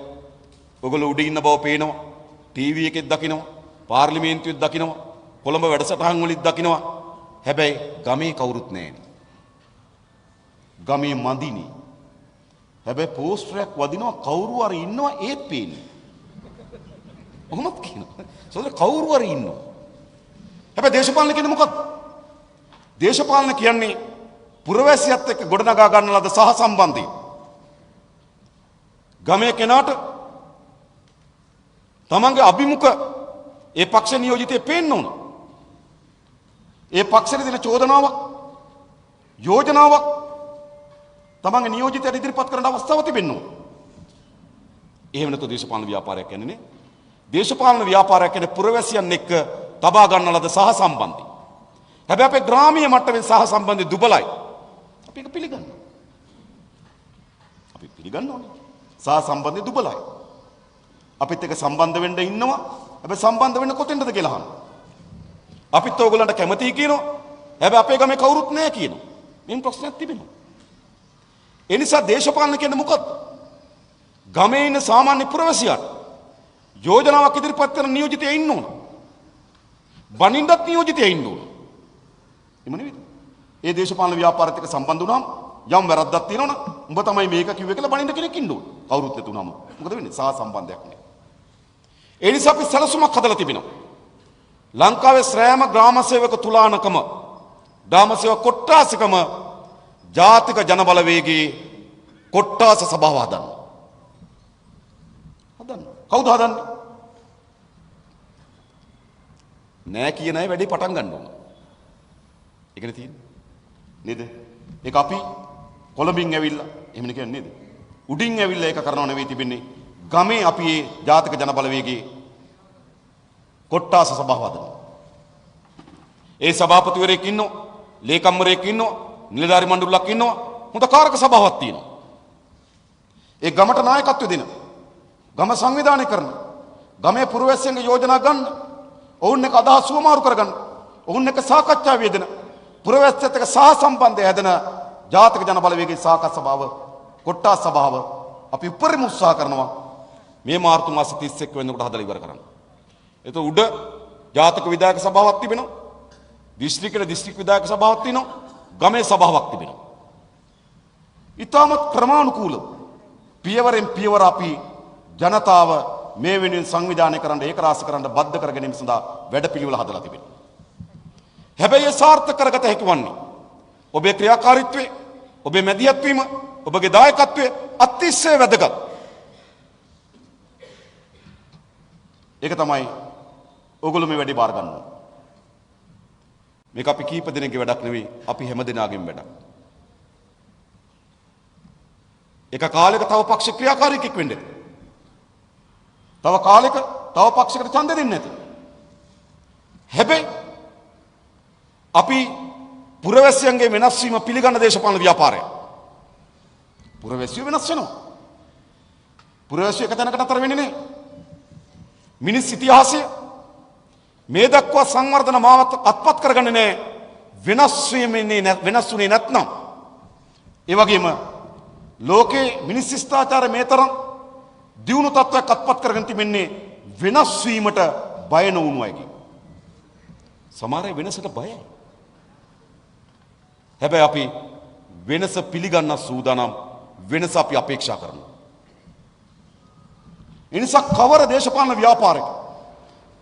ඔයගොල්ලෝ උඩ ඉන්න බව පේනවා, ටීවී එකෙත් දකිනවා, පාර්ලිමේන්තුවෙත් දකිනවා, කොළඹ වැඩසටහන් වලිත් දකිනවා. හැබැයි ගමේ කවුරුත් නැහැනේ. ගමේ මදිනේ. හැබැයි පෝස්ටරයක් වදිනවා කවුරු හරි ඉන්නවා ඒත් පේන්නේ. කොහොමද කියනවා? සෝදර කවුරු හරි ඉන්නවා. හැබැයි දේශපාලන කියන්නේ මොකක්ද? දේශපාලන කියන්නේ පුරවැසියත් එක්ක ගොඩනගා ගන්න ලද සහසම්බන්ධය. ගමේ කෙනාට තමන්ගේ අභිමුඛ ඒ පක්ෂ නියෝජිතේ පේන්න ඕන. ඒ පක්ෂෙට දෙන චෝදනාවක්, යෝජනාවක් තමන්ගේ නියෝජිතයට ඉදිරිපත් කරන්න අවස්ථාවක් තිබෙන්න ඕන. එහෙම නැත්නම් දේශපාලන ව්‍යාපාරයක් කියන්නේ නේ. දේශපාලන ව්‍යාපාරයක් කියන්නේ පුරවැසියන් එක්ක තබා ගන්න ලද සහසම්බන්ධය. හැබැයි අපේ ග්‍රාමීය මට්ටමේ සහසම්බන්ධය දුබලයි. අපි ඒක පිළිගන්නවා. අපි පිළිගන්න ඕනේ. සහසම්බන්ධය දුබලයි. අපිත් එක්ක සම්බන්ධ වෙන්න ඉන්නවා. හැබැයි සම්බන්ධ වෙන්න කොතෙන්ද කියලා අහනවා. අපිත් ඕගොල්ලන්ට කැමතියි කියනවා. හැබැයි අපේ ගමේ කවුරුත් නැහැ කියනවා. මෙන්න ප්‍රශ්නයක් තිබෙනවා. ඒ නිසා දේශපාලන කියන්නේ මොකක්ද? ගමේ ඉන්න සාමාන්‍ය පුරවැසියාට යෝජනාවක් ඉදිරිපත් කරන නියෝජිතයෙක් ඉන්න ඕන. බනින්නත් නියෝජිතයෙක් ඉන්න ඕන. එම නෙවෙයි. ඒ දේශපාලන ව්‍යාපාරات එක්ක සම්බන්ධ වුණාම යම් වැරද්දක් තියෙනවනම් උඹ තමයි මේක කිව්වේ කියලා බනින්න කෙනෙක් ඉන්න ඕන. කවුරුත් නැතුනම මොකද වෙන්නේ? සහ සම්බන්ධයක් නෑ. ඒ නිසා අපි සැලසුමක් හදලා තිබෙනවා. ලංකාවේ ශ්‍රෑම ග්‍රාම සේවක තුලානකම ග්‍රාම සේවක කොට්ටාසිකම ජාතික ජනබලවේගයේ කොට්ටාස සභාව හදන්න. කවුද හදන්නේ? නෑ කියන අය වැඩි පටන් ගන්න ඕන. ඒකනේ තියෙන්නේ. නේද? ඒක අපි කොළඹින් ඇවිල්ලා එහෙමනේ කියන්නේ නේද? උඩින් ඇවිල්ලා ඒක කරනව නෙවෙයි තිබෙන්නේ. ගමේ අපි මේ ජාතික ජනබලවේගයේ කොට්ටාස සභාව හදනවා. ඒ සභාපතිවරයෙක් ඉන්නවා, ලේකම්වරයෙක් ඉන්නවා, නිලධාරි මණ්ඩලයක් ඉන්නවා, හොඳ කාරක සභාවක් තියෙනවා. ඒ ගමට නායකත්වය දෙන, ගම සංවිධානය කරන, ගමේ පුරවැසියන්ගේ යෝජනා ගන්න, ඔවුන් එක්ක අදහස් සුවමාරු කරගන්න, ඔවුන් එක්ක සාකච්ඡා වේදෙන, පුරවැසියත් එක්ක සහසම්බන්ධය හැදෙන ජාතික ජනබලවේගයේ සාකච්ඡා සභාව, කොට්ටාස සභාව අපි උපරිම උත්සාහ කරනවා මේ මාර්තු මාස 31 වෙනිදාට හදලා ඉවර කරන්න. ඒක උඩ ජාතික විධායක සභාවක් තිබෙනවා, දිස්ත්‍රික් විධායක සභාවක් තියෙනවා, ගමේ සභාවක් තිබෙනවා. ඊටමත් ක්‍රමානුකූලව පියවරෙන් පියවර අපි ජනතාව මේ වෙනුවෙන් සංවිධානය කරන්න, ඒකරාශී කරන්න, බද්ධ කර ගැනීම සඳහා වැඩපිළිවෙල හදලා තිබෙනවා. හැබැයි ඒ සාර්ථක කරගත හැකි වන්නේ ඔබේ ක්‍රියාකාරීත්වය, ඔබේ මැදිහත් වීම, ඔබගේ දායකත්වය අතිශය වැදගත්. ඒක තමයි ඕගොල්ලෝ මේ වැඩේ බාර ගන්න ඕන. මේක අපි කීප දෙනෙක්ගේ වැඩක් නෙවෙයි, අපි හැම දෙනාගේම වැඩක්. එක කාලයක තව පක්ෂ ක්‍රියාකාරීකෙක් වෙන්න. තව කාලයක තව පක්ෂයකට ඡන්දෙ දෙන්නේ නැති. හැබැයි අපි පුරවැසියන්ගේ වෙනස් වීම පිළිගන්න දේශපාලන ව්‍යාපාරය. පුරවැසියෝ වෙනස් වෙනවා. පුරවැසියෝ එක තැනකට අතර වෙන්නේ නැහැ. මිනිස් ඉතිහාසය මේ දක්වා සංවර්ධන මාවත අත්පත් කරගන්නේ නැහැ. වෙනස් වුණේ නැත්නම්. ඒ වගේම ලෝකේ මිනිස් ශිෂ්ටාචාරය මේ තරම් දියුණු තත්ත්වයක් අත්පත් කරගෙන තිබෙන්නේ වෙනස් වීමට බය නොවුණු අයගේ. සමහර අය වෙනසට බයයි. හැබැයි අපි වෙනස පිළිගන්න සූදානම්, වෙනස අපි අපේක්ෂා කරනවා. ඒ නිසා කවර දේශපාලන ව්‍යාපාරයක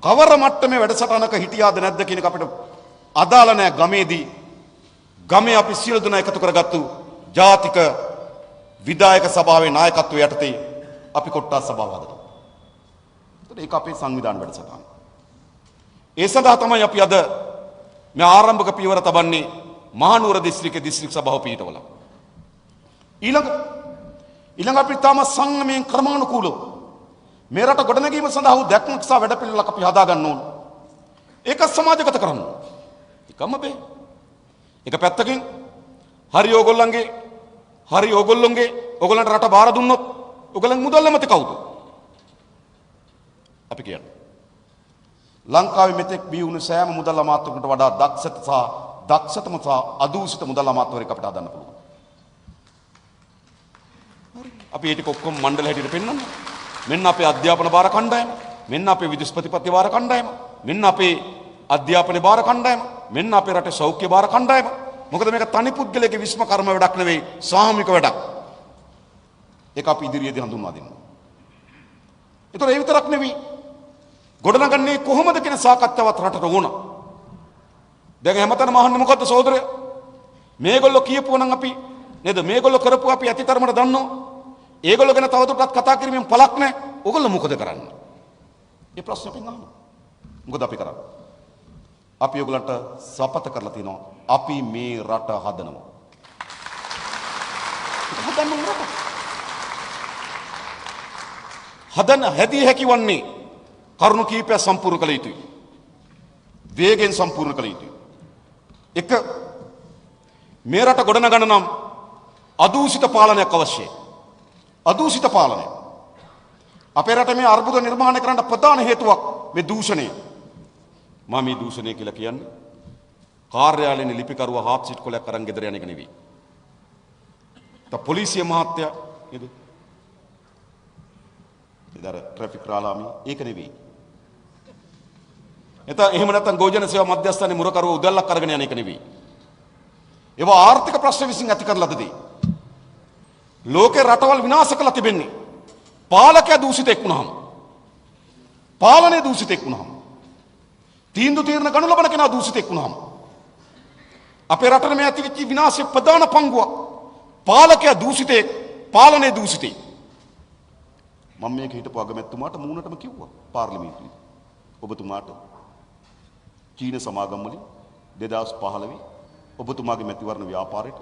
කවර මට්ටමේ වැඩසටහනක හිටියාද නැද්ද කියන එක අපිට අදාළ නැහැ. ගමේදී ගමේ අපි සියලු දෙනා එකතු කරගත්තු ජාතික විධායක සභාවේ නායකත්වයේ යටතේ අපි කොට්ටාස සභාව හදනවා. ඒක අපේ සංවිධාන වැඩසටහන. ඒ සඳහා තමයි අපි අද මේ ආරම්භක පියවර තබන්නේ මහනුවර දිස්ත්‍රික්ක සභාව පිහිටවලා. ඊළඟ අපි තාම සංගමයෙන් ක්‍රමානුකූලව මේ රට ගොඩනැගීම සඳහා වූ දැක්මක් සහ වැඩපිළිවෙලක් අපි හදා ගන්න ඕන. ඒක සමාජගත කරන්න. එකම බෑ. එක පැත්තකින් හරි ඕගොල්ලන්ගේ ඕගොල්ලන්ට රට බාර දුන්නොත් ඕගොල්ලන් මුදල් නැමැති කවුද? අපි කියන්නේ. ලංකාවේ මෙතෙක් බිහි වුණු සෑම මුදල් අමාත්‍යවරයෙකුට වඩා දක්ෂතම සහ අදූෂිත මුදල් අමාත්‍යවරයෙක් අපිට හදන්න පුළුවන්. අපි ඒ ටික ඔක්කොම මණ්ඩල හැටියට පෙන්වන්න. මෙන්න අපේ අධ්‍යාපන භාර කණ්ඩායම, මෙන්න අපේ විදුලි ප්‍රතිපත්ති භාර කණ්ඩායම, මෙන්න අපේ අධ්‍යාපන භාර කණ්ඩායම, මෙන්න අපේ රටේ සෞඛ්‍ය භාර කණ්ඩායම. මොකද මේක තනි පුද්ගලයෙකුගේ විශ්ම කර්ම වැඩක් නෙවෙයි, සාමූහික වැඩක්. ඒක අපි ඉදිරියේදී හඳුන්වා දෙනවා. ඒතර ඒ විතරක් නෙවෙයි. ගොඩනගන්නේ කොහොමද කියන සාකච්ඡාවත් රටට ඕන. දැන් හැමතැනම අහන්නේ මොකද්ද සහෝදරය? මේගොල්ලෝ කියපුවා නම් අපි නේද? මේගොල්ලෝ කරපුවා අපි අතිතරමට දන්නවා. ඒගොල්ලෝ ගැන තවදුරටත් කතා කිරීමෙන් පළක් නැහැ. ඕගොල්ලෝ මොකද කරන්නේ? මේ ප්‍රශ්නේ අපි අහනවා. මොකද අපි කරන්නේ? අපි ඕගොල්ලන්ට සපත කරලා තිනවා. අපි මේ රට හදනවා. හදන්න හැදී හැකිවන්නේ කරුණු කීපය සම්පූර්ණ කළ යුතුයි. වේගෙන් සම්පූර්ණ කළ යුතුයි. එක මේ රට ගොඩනගන්න නම් අදූෂිත පාලනයක් අවශ්‍යයි. අදූෂිත පාලනය. අපේ රට මේ අර්බුද නිර්මාණය කරන්න ප්‍රධාන හේතුවක් මේ දූෂණය. මම මේ දූෂණය කියලා කියන්නේ කාර්යාලයේ ලිපිකරුවා හාප් සීට් කොලයක් අරන් ගෙදර යන එක නෙවෙයි. පොලිසිය මහත්තයා නේද? ඉතින් ට්‍රැෆික් රාලාමි ඒක නෙවෙයි. එහෙම නැත්නම් ගෝජන සේවා මධ්‍යස්ථානයේ මුරකරුව උදැල්ලක් අරගෙන යන එක නෙවෙයි. ඒවා ආර්ථික ප්‍රශ්න විසින් ඇති කරලාද දෙයි. ලෝකේ රටවල් විනාශ කරලා තිබෙන්නේ පාලකයා දූෂිතෙක් වුණාම. පාලනය දූෂිතෙක් වුණාම. තීන්දුව తీරන ගණු ලබන කෙනා දූෂිතෙක් වුණාම. අපේ රටේ මේ ඇතිවෙච්ච විනාශයේ ප්‍රධාන පංගුවක් පාලකයා දූෂිතෙක්, පාලනය දූෂිතෙක්. මම මේක හිටපු අගමැතිතුමාට මූණටම කිව්වා පාර්ලිමේන්තුවේ. ඔබතුමාට චීන සමාගම් වලින් 2015 ඔබතුමාගේ මැතිවරණ ව්‍යාපාරයට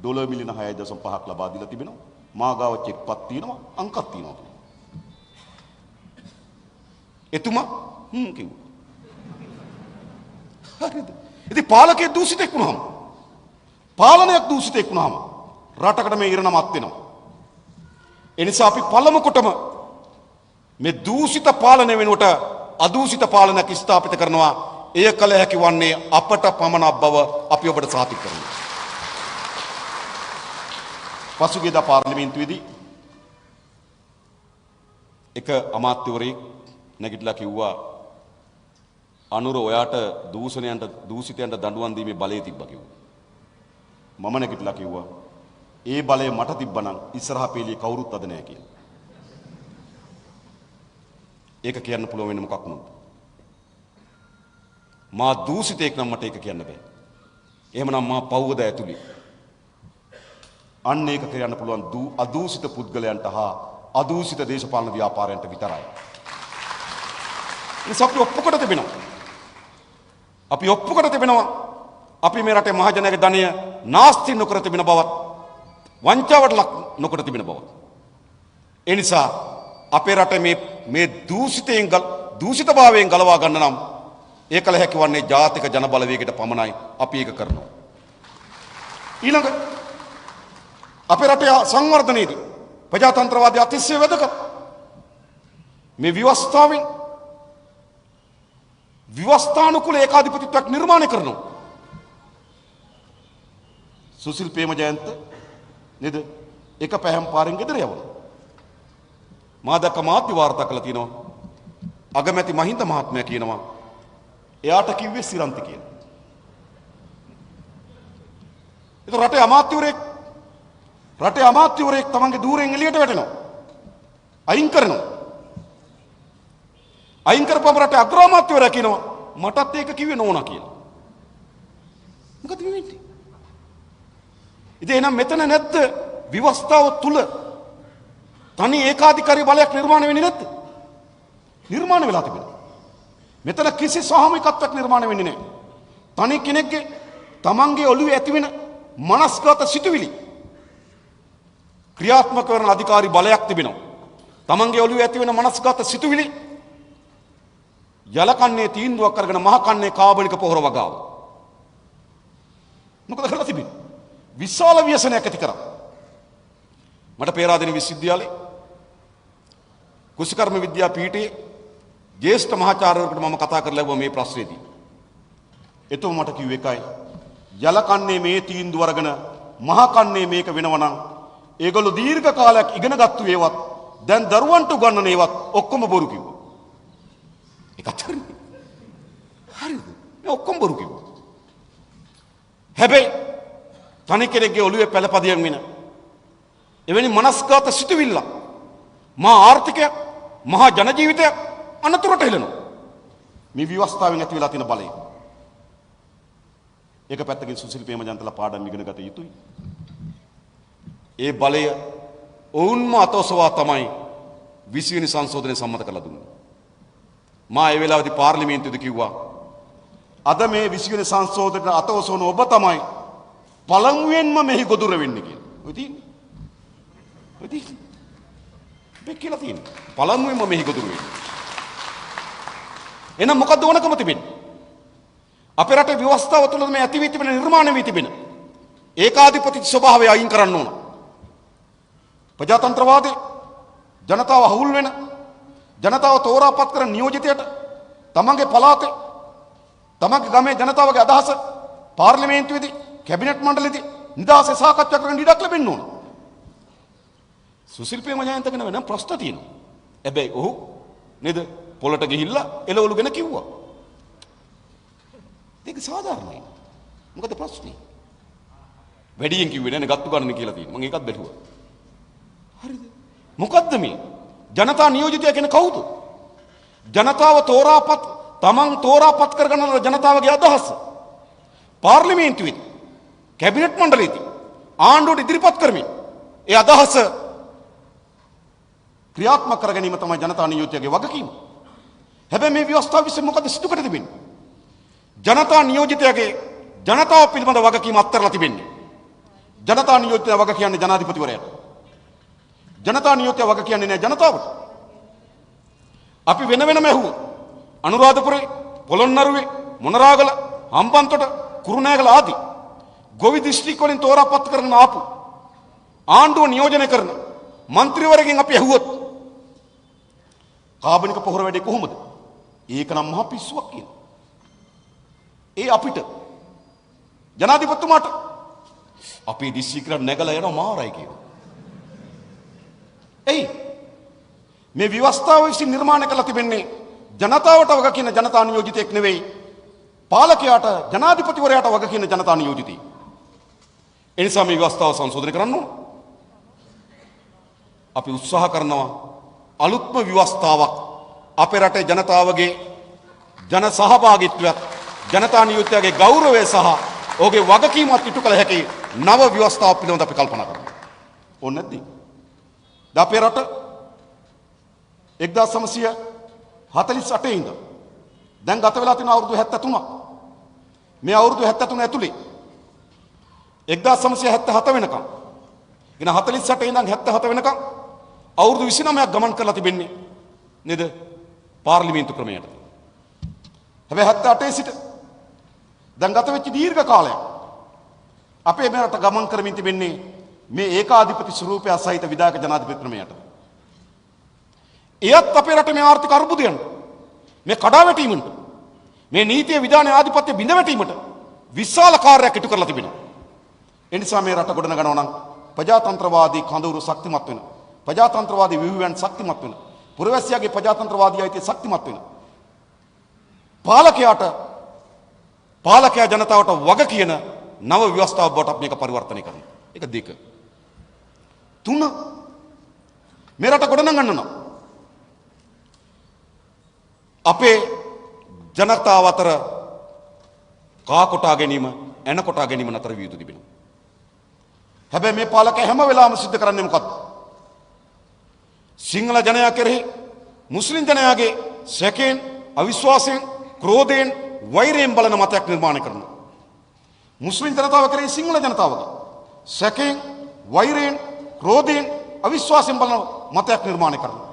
ඩොලර් මිලියන 6.5ක් ලබා දීලා තිබෙනවා. මා ගාව චෙක්පත් තියෙනවා, අංකක් තියෙනවා. එතුමා කිව්වා. හරිද? ඉතින් පාලකයෙක් දූෂිතෙක් වුණාම, පාලනයක් දූෂිතෙක් වුණාම රටකට මේ ඉරණමත් වෙනවා. ඒ නිසා අපි පළමු කොටම මේ දූෂිත පාලනය වෙනුවට අදූෂිත පාලනයක් ස්ථාපිත කරනවා. එය කළ හැකි වන්නේ අපට පමණක් බව අපි ඔබට සාතික කරනවා. පසුගියදා පාර්ලිමේන්තුවේදී එක අමාත්‍යවරයෙක් නැගිටලා කිව්වා අනුර ඔයාට දූෂිතයන්ට දඬුවම් දීමේ බලය තිබ්බා කිව්වා. මම නැගිටලා කිව්වා ඒ බලය මට තිබ්බනම් ඉස්සරහා පෙළිය කවුරුත් අද නැහැ කියලා. ඒක කියන්න පුළුවන් වෙන මොකක් නෙවෙයි. මා දූෂිතයෙක් නම් මට ඒක කියන්න බෑ. එහෙමනම් මා පව්වද ඇතුළේ. අන්න ඒක කියන්න පුළුවන් අදූෂිත පුද්ගලයන්ට හා අදූෂිත දේශපාලන ව්‍යාපාරයන්ට විතරයි. ඒක අපි ඔප්පුකට තිබෙනවා. අපි ඔප්පුකට තිබෙනවා. අපි මේ රටේ මහජනයාගේ ධනය නාස්ති නොකර තිබෙන බවත් වංචාවට ලක් නොකර තිබෙන බවත්. ඒ නිසා අපේ රටේ මේ දූෂිතභාවයෙන් ගලවා ගන්න නම් ඒ කල හැකි වන්නේ ජාතික ජන බලවේගයට පමණයි. අපි ඒක කරනවා. ඊළඟ අපේ රටේ සංවර්ධනයේදී ප්‍රජාතන්ත්‍රවාදී අතිශය වැදගත්. මේ විවස්ථානුකූල ඒකාධිපතිත්වයක් නිර්මාණය කරනවා. සුසිල් ප්‍රේමජයන්ත නේද? එක පැහැම් පාරෙන් ගෙදර යවනවා. මා දැක්ක මාධ්‍ය වාර්තා කළා තියෙනවා. අගමැති මහින්ද මහත්මයා කියනවා එයාට කිව්වේ සිරන්ති කියලා. ඒක රටේ අමාත්‍යවරයෙක් තමන්ගේ දූරෙන් එළියට වැටෙනවා. අයින් කරනවා. අයින් කරපුවම රටේ අග්‍රාමාත්‍යවරයා කියනවා මටත් ඒක කිව්වේ නෝනා කියලා. මොකද වෙන්නේ? ඉතින් එහෙනම් මෙතන නැද්ද විවස්ථාව තුල තනි ඒකාධිකාරී බලයක් නිර්මාණය වෙන්නේ නැද්ද? නිර්මාණය වෙලා තිබෙනවා. මෙතන කිසි සාමූහිකත්වයක් නිර්මාණය වෙන්නේ නැහැ. තනි කෙනෙක්ගේ තමන්ගේ ඔළුවේ ඇතිවෙන මනස්ගත සිතුවිලි ක්‍රියාත්මක කරන අධිකාරී බලයක් තිබෙනවා. තමන්ගේ ඔළුවේ ඇති වෙන මනස්ගත සිතුවිලි යලකන්නේ තීන්දුවක් කරගෙන මහ කන්නේ කාබනික පොහොර වගාව. මොකද කරලා තිබෙන්නේ? විශාල ව්‍යසනයක් ඇති කරා. මට පේරාදෙණිය විශ්වවිද්‍යාලේ කුෂිකර්ම විද්‍යා පීඨයේ ජ්‍යෙෂ්ඨ මහාචාර්යවරයෙකුට මම කතා කරලා ලැබුවා මේ ප්‍රශ්නේදී. එතුම මට කිව්ව එකයි යලකන්නේ මේ තීන්දුව අරගෙන මහ කන්නේ මේක වෙනවනම් ඒගොල්ලෝ දීර්ඝ කාලයක් ඉගෙන ගත්තු ඒවත් දැන් දරුවන්ට උගන්වන ඒවත් ඔක්කොම බොරු කිව්වා. ඒකත් හරිනේ. හරිද? මේ ඔක්කොම බොරු කිව්වා. හැබැයි තනි කෙනෙක්ගේ ඔළුවේ පළපදියම් වෙන එවැනි මනස්ගත සිතුවිල්ල මහා ආර්ථිකයක් මහා ජන ජීවිතයක් අනතුරට හෙළනවා. මේ විවස්ථාවෙන් ඇති වෙලා තියෙන බලය. ඒක පැත්තකින් සුසිල් ප්‍රේමජන්තලා පාඩම් ඉගෙන ගත යුතුයි. ඒ බලය ඔවුන්ම අතොසවා තමයි 20 වෙනි සංශෝධනය සම්මත කරලා දුන්නේ. මා ඒ වෙලාවේදී පාර්ලිමේන්තුවේදී කිව්වා අද මේ 20 වෙනි සංශෝධනයට අතොසවන ඔබ තමයි පළමුවෙන්ම මෙහි ගොදුර වෙන්නේ කියලා. ඔය තියෙන්නේ. ඔය තියෙන්නේ. මේ කියලා තියෙන්නේ. පළමුවෙන්ම මෙහි ගොදුර වෙන්නේ. එහෙනම් මොකද්ද ඕනකම තිබෙන්නේ? අපේ රටේ ව්‍යවස්ථාව තුළ මේ ඇති වී තිබෙන නිර්මාණය වී තිබෙන ඒකාධිපති ස්වභාවය අයින් කරන්න ඕන. ප්‍රජාතන්ත්‍රවාදී ජනතාව හවුල් වෙන ජනතාව තෝරාපත් කරන නියෝජිතයට තමන්ගේ පළාතේ තමන්ගේ ගමේ ජනතාවගේ අදහස පාර්ලිමේන්තුවේදී කැබිනට් මණ්ඩලයේදී නිදහසේ සාකච්ඡා කරන්න ඉඩක් ලැබෙන්න ඕන. සුසිල් ප්‍රේමජයන්ත ගැන වෙන ප්‍රශ්න තියෙනවා. හැබැයි ඔහු නේද පොළට ගිහිල්ලා එළවලු ගැන කිව්වා. ඒක සාධාරණයි. මොකද ප්‍රශ්නේ? වැඩියෙන් කිව්වේ නෑනේ ගත්තු ගන්න කියලා තියෙනවා. මම ඒකත් බැලුවා. හරිද? මොකද්ද මේ? ජනතා නියෝජිතය කියන කවුද? ජනතාව තෝරාපත් තමන් තෝරාපත් කරගන්න ජනතාවගේ අදහස පාර්ලිමේන්තුවේදී කැබිනට් මණ්ඩලයේදී ආණ්ඩුවට ඉදිරිපත් කරමින් ඒ අදහස ක්‍රියාත්මක කර ගැනීම තමයි ජනතා නියෝජිතයගේ වගකීම. හැබැයි මේ ව්‍යවස්ථාව විසින් මොකද සිදු කර තිබෙන්නේ? ජනතා නියෝජිතයගේ ජනතාව පිළිබඳ වගකීම අත්හැරලා තිබෙන්නේ. ජනතා නියෝජිතය වග කියන්නේ ජනාධිපතිවරයාට. ජනතා නියෝජිතය වග කියන්නේ නෑ ජනතාවට. අපි වෙන වෙනම ඇහුවා. අනුරාධපුරේ, පොළොන්නරුවේ, මොනරාගල, හම්බන්තොට, කුරුණෑගල ආදී ගොවි දිස්ත්‍රික් වලින් තෝරාපත් කරගෙන ආපු ආණ්ඩුව නියෝජනය කරන മന്ത്രിවරගෙන් අපි ඇහුවොත් කාබනික පොහොර වැඩේ කොහොමද? ඒක නම් මහා පිස්සුවක් කියනවා. ඒ අපිට ජනාධිපතිතුමාට අපේ දිස්ත්‍රික්කයට නැගලා යනවා මාරයි කියනවා. එයි මේ ව්‍යවස්ථාව විසින් නිර්මාණය කරලා තිබෙන්නේ ජනතාවට වග කියන ජනතා නියෝජිතයෙක් නෙවෙයි පාලකයාට ජනාධිපතිවරයාට වග කියන ජනතා නියෝජිතයෙක්. ඒ නිසා මේ ව්‍යවස්ථාව සංශෝධනය කරන්න ඕන. අපි උත්සාහ කරනවා අලුත්ම ව්‍යවස්ථාවක් අපේ රටේ ජනතාවගේ ජන සහභාගීත්වයක් ජනතා නියෝජිතයාගේ ගෞරවය සහ ඔහුගේ වගකීමත් ඉටු කළ හැකි නව ව්‍යවස්ථාවක් පිළිබඳව අපි කල්පනා කරනවා. ඕනේ නැද්ද? අපේ රට 1948 ඉඳන් දැන් ගත වෙලා තියෙන අවුරුදු 73ක්. මේ අවුරුදු 73 ඇතුලේ 1977 වෙනකම් එන 48 ඉඳන් 77 වෙනකම් අවුරුදු 29ක් ගමන් කරලා තිබෙන්නේ නේද? පාර්ලිමේන්තු ක්‍රමයට. හැබැයි 78 සිට දැන් ගත වෙච්ච දීර්ඝ කාලයක් අපේ මේ රට ගමන් කරමින් තිබෙන්නේ මේ ඒකාධිපති ස්වරූපය සහිත විධායක ජනාධිපති ක්‍රමයට. එයත් අපේ රටේ මේ ආර්ථික අර්බුදයන්ට මේ කඩාවැටීමට මේ නීතිය විධානයේ ආධිපත්‍ය බිඳවැටීමට විශාල කාර්යයක් ඉටු කරලා තිබෙනවා. ඒ නිසා මේ රට ගොඩනගනවා නම් ප්‍රජාතන්ත්‍රවාදී කඳවුරු ශක්තිමත් වෙන ප්‍රජාතන්ත්‍රවාදී විවිධයන් ශක්තිමත් වෙන පුරවැසියාගේ ප්‍රජාතන්ත්‍රවාදී අයිතිය ශක්තිමත් වෙන පාලකයා ජනතාවට වග කියන නව ව්‍යවස්ථාවක් බවට මේක පරිවර්තනය කරනවා. ඒක 2. 3 මේ රට ගොඩනගන්න නම් අපේ ජනතාව අතර කා කොටා ගැනීම එන කොටා ගැනීම නතර විය යුතු තිබෙනවා. හැබැයි මේ පාලකයා හැම වෙලාවෙම සිද්ධ කරන්නේ මොකක්ද? සිංහල ජනයා කෙරෙහි මුස්ලිම් ජනයාගේ සැකයෙන් අවිශ්වාසයෙන් ක්‍රෝධයෙන් වෛරයෙන් බලන මතයක් නිර්මාණය කරනවා. මුස්ලිම් ජනතාව කෙරෙහි සිංහල ජනතාවගේ සැකයෙන් වෛරයෙන් ක්‍රෝධයෙන් අවිශ්වාසයෙන් බලන මතයක් නිර්මාණය කරනවා.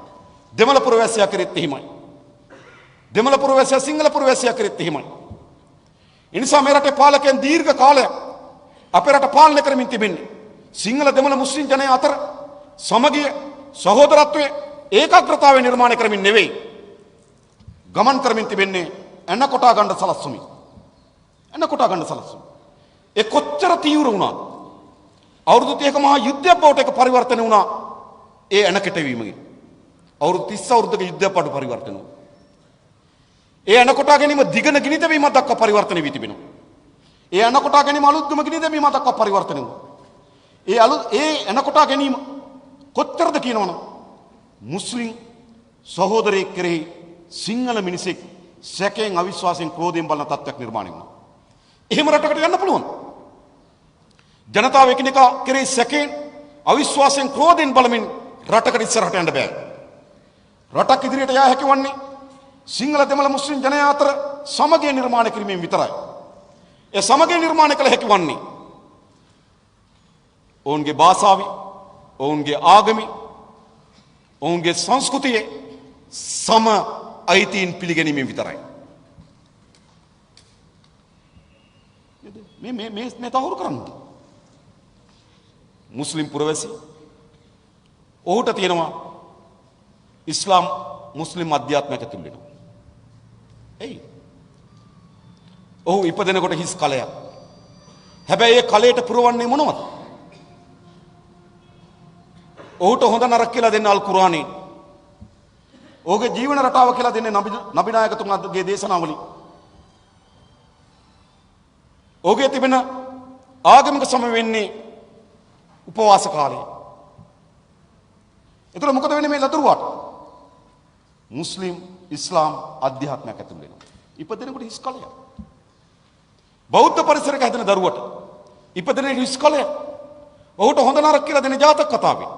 දෙමළ පුරවැසියා කෙරෙත් එහෙමයි. දෙමළ පුරවැසියා සිංහල පුරවැසියා කෙරෙත් එහෙමයි. ඒ නිසා මේ රටේ පාලකයන් දීර්ඝ කාලයක් අපේ රට පාලනය කරමින් තිබෙන්නේ සිංහල දෙමළ මුස්ලිම් ජනය අතර සමගිය සහෝදරත්වයේ ඒකාග්‍රතාවය නිර්මාණය කරමින් නෙවෙයි. ගමන් කරමින් තිබෙන්නේ එන කොටා ගන්න සලස්වමින්. එන කොටා ගන්න සලස්වමින්. ඒ කොච්චර තීව්‍ර වුණාද? අවුරුදු 30ක මහා යුද්ධයක් බවට ඒක පරිවර්තන වුණා. ඒ එන කෙටවීමකින්. අවුරුදු 30 අවුරුද්දක යුද්ධයක් බවට පරිවර්තන වුණා. ඒ එන කොටා ගැනීම දිගන ගිනි දැමීමක් දක්වා පරිවර්තන වී තිබෙනවා. ඒ එන කොටා ගැනීම අලුත්ගම ගිනි දැමීමක් දක්වා පරිවර්තන වුණා. ඒ එන කොටා ගැනීම කොච්චරද කියනවනම් මුස්ලිම් සහෝදරයෙක් කෙරෙහි සිංහල මිනිසෙක් සැකයෙන් අවිශ්වාසයෙන් ක්‍රෝධයෙන් බලන තත්ත්වයක් නිර්මාණය වුණා. එහෙම රටකට යන්න පුළුවන්. ජනතාව එකිනෙකා කෙරෙහි සැකයෙන් අවිශ්වාසයෙන් ක්‍රෝධයෙන් බලමින් රටකට ඉස්සරහට යන්න බෑ. රටක් ඉදිරියට යා හැකි වන්නේ සිංහල දෙමළ මුස්ලිම් ජනයා අතර සමගිය නිර්මාණය කිරීමෙන් විතරයි. ඒ සමගිය නිර්මාණය කළ හැකි වන්නේ ඔවුන්ගේ භාෂාවේ, ඔවුන්ගේ ආගමේ, ඔවුන්ගේ සංස්කෘතියේ සම අයිතීන් පිළිගැනීමෙන් විතරයි. මේ තහවුරු කරන්න. මුස්ලිම් පුරවැසි ඔහුට තියෙනවා ඉස්ලාම් මුස්ලිම් අධ්‍යාත්මයක් ඇතුල් වෙනවා. එයි. ඔහු ඉපදෙනකොට හිස් කලයක්. හැබැයි ඒ කලයට පුරවන්නේ මොනවද? ඔහුට හොඳ නරක කියලා දෙන්න අල් කුර්ආනේ. ඔහුගේ ජීවන රටාව කියලා දෙන්නේ නබි නායකතුමාගේ දේශනාවලින්. ඔහුගේ තිබෙන ආගමික සම වෙන්නේ උපවාස කාලේ. ඒතර මොකද වෙන්නේ මේ ලතුරුවාට? මුස්ලිම් ඉස්ලාම් අධ්‍යාත්මයක් ඇතුල් වෙනවා. ඉපදෙනකොට හිස් කලයක්. බෞද්ධ පරිසරයක හැදෙන දරුවට ඉපදෙන හිස් කලයක්. ඔහුට හොඳ නරක කියලා දෙන ජාතක කතාවේ.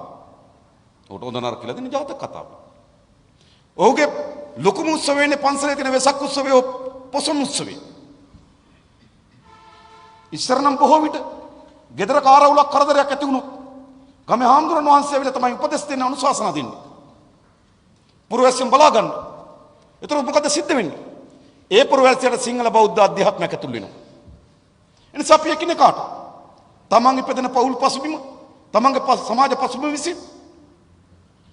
ඔහුට හොඳ නරක කියලා දෙන ජාතක කතාවේ. ඔහුගේ ලොකුම උත්සවය වෙන්නේ පන්සලේ තියෙන වෙසක් උත්සවය, පොසොන් උත්සවය. ඉස්සර නම් බොහෝ විට ගෙදර කාරවුලක් කරදරයක් ඇති වුණොත් ගමේ හාමුදුරන් වහන්සේ ඇවිල්ලා තමයි උපදෙස් දෙන්න, අනුශාසනා දෙන්නේ. පුරවැසියන් බලා ගන්න. ඒතර මොකද සිද්ධ වෙන්නේ? ඒ පුරවැසියට සිංහල බෞද්ධ අධ්‍යාත්මයක් ඇතුල් වෙනවා. එනිසා අපි එකිනෙකාට තමන් ඉපදෙන පවුල් පසුබිම, තමන්ගේ සමාජ පසුබිම විසින්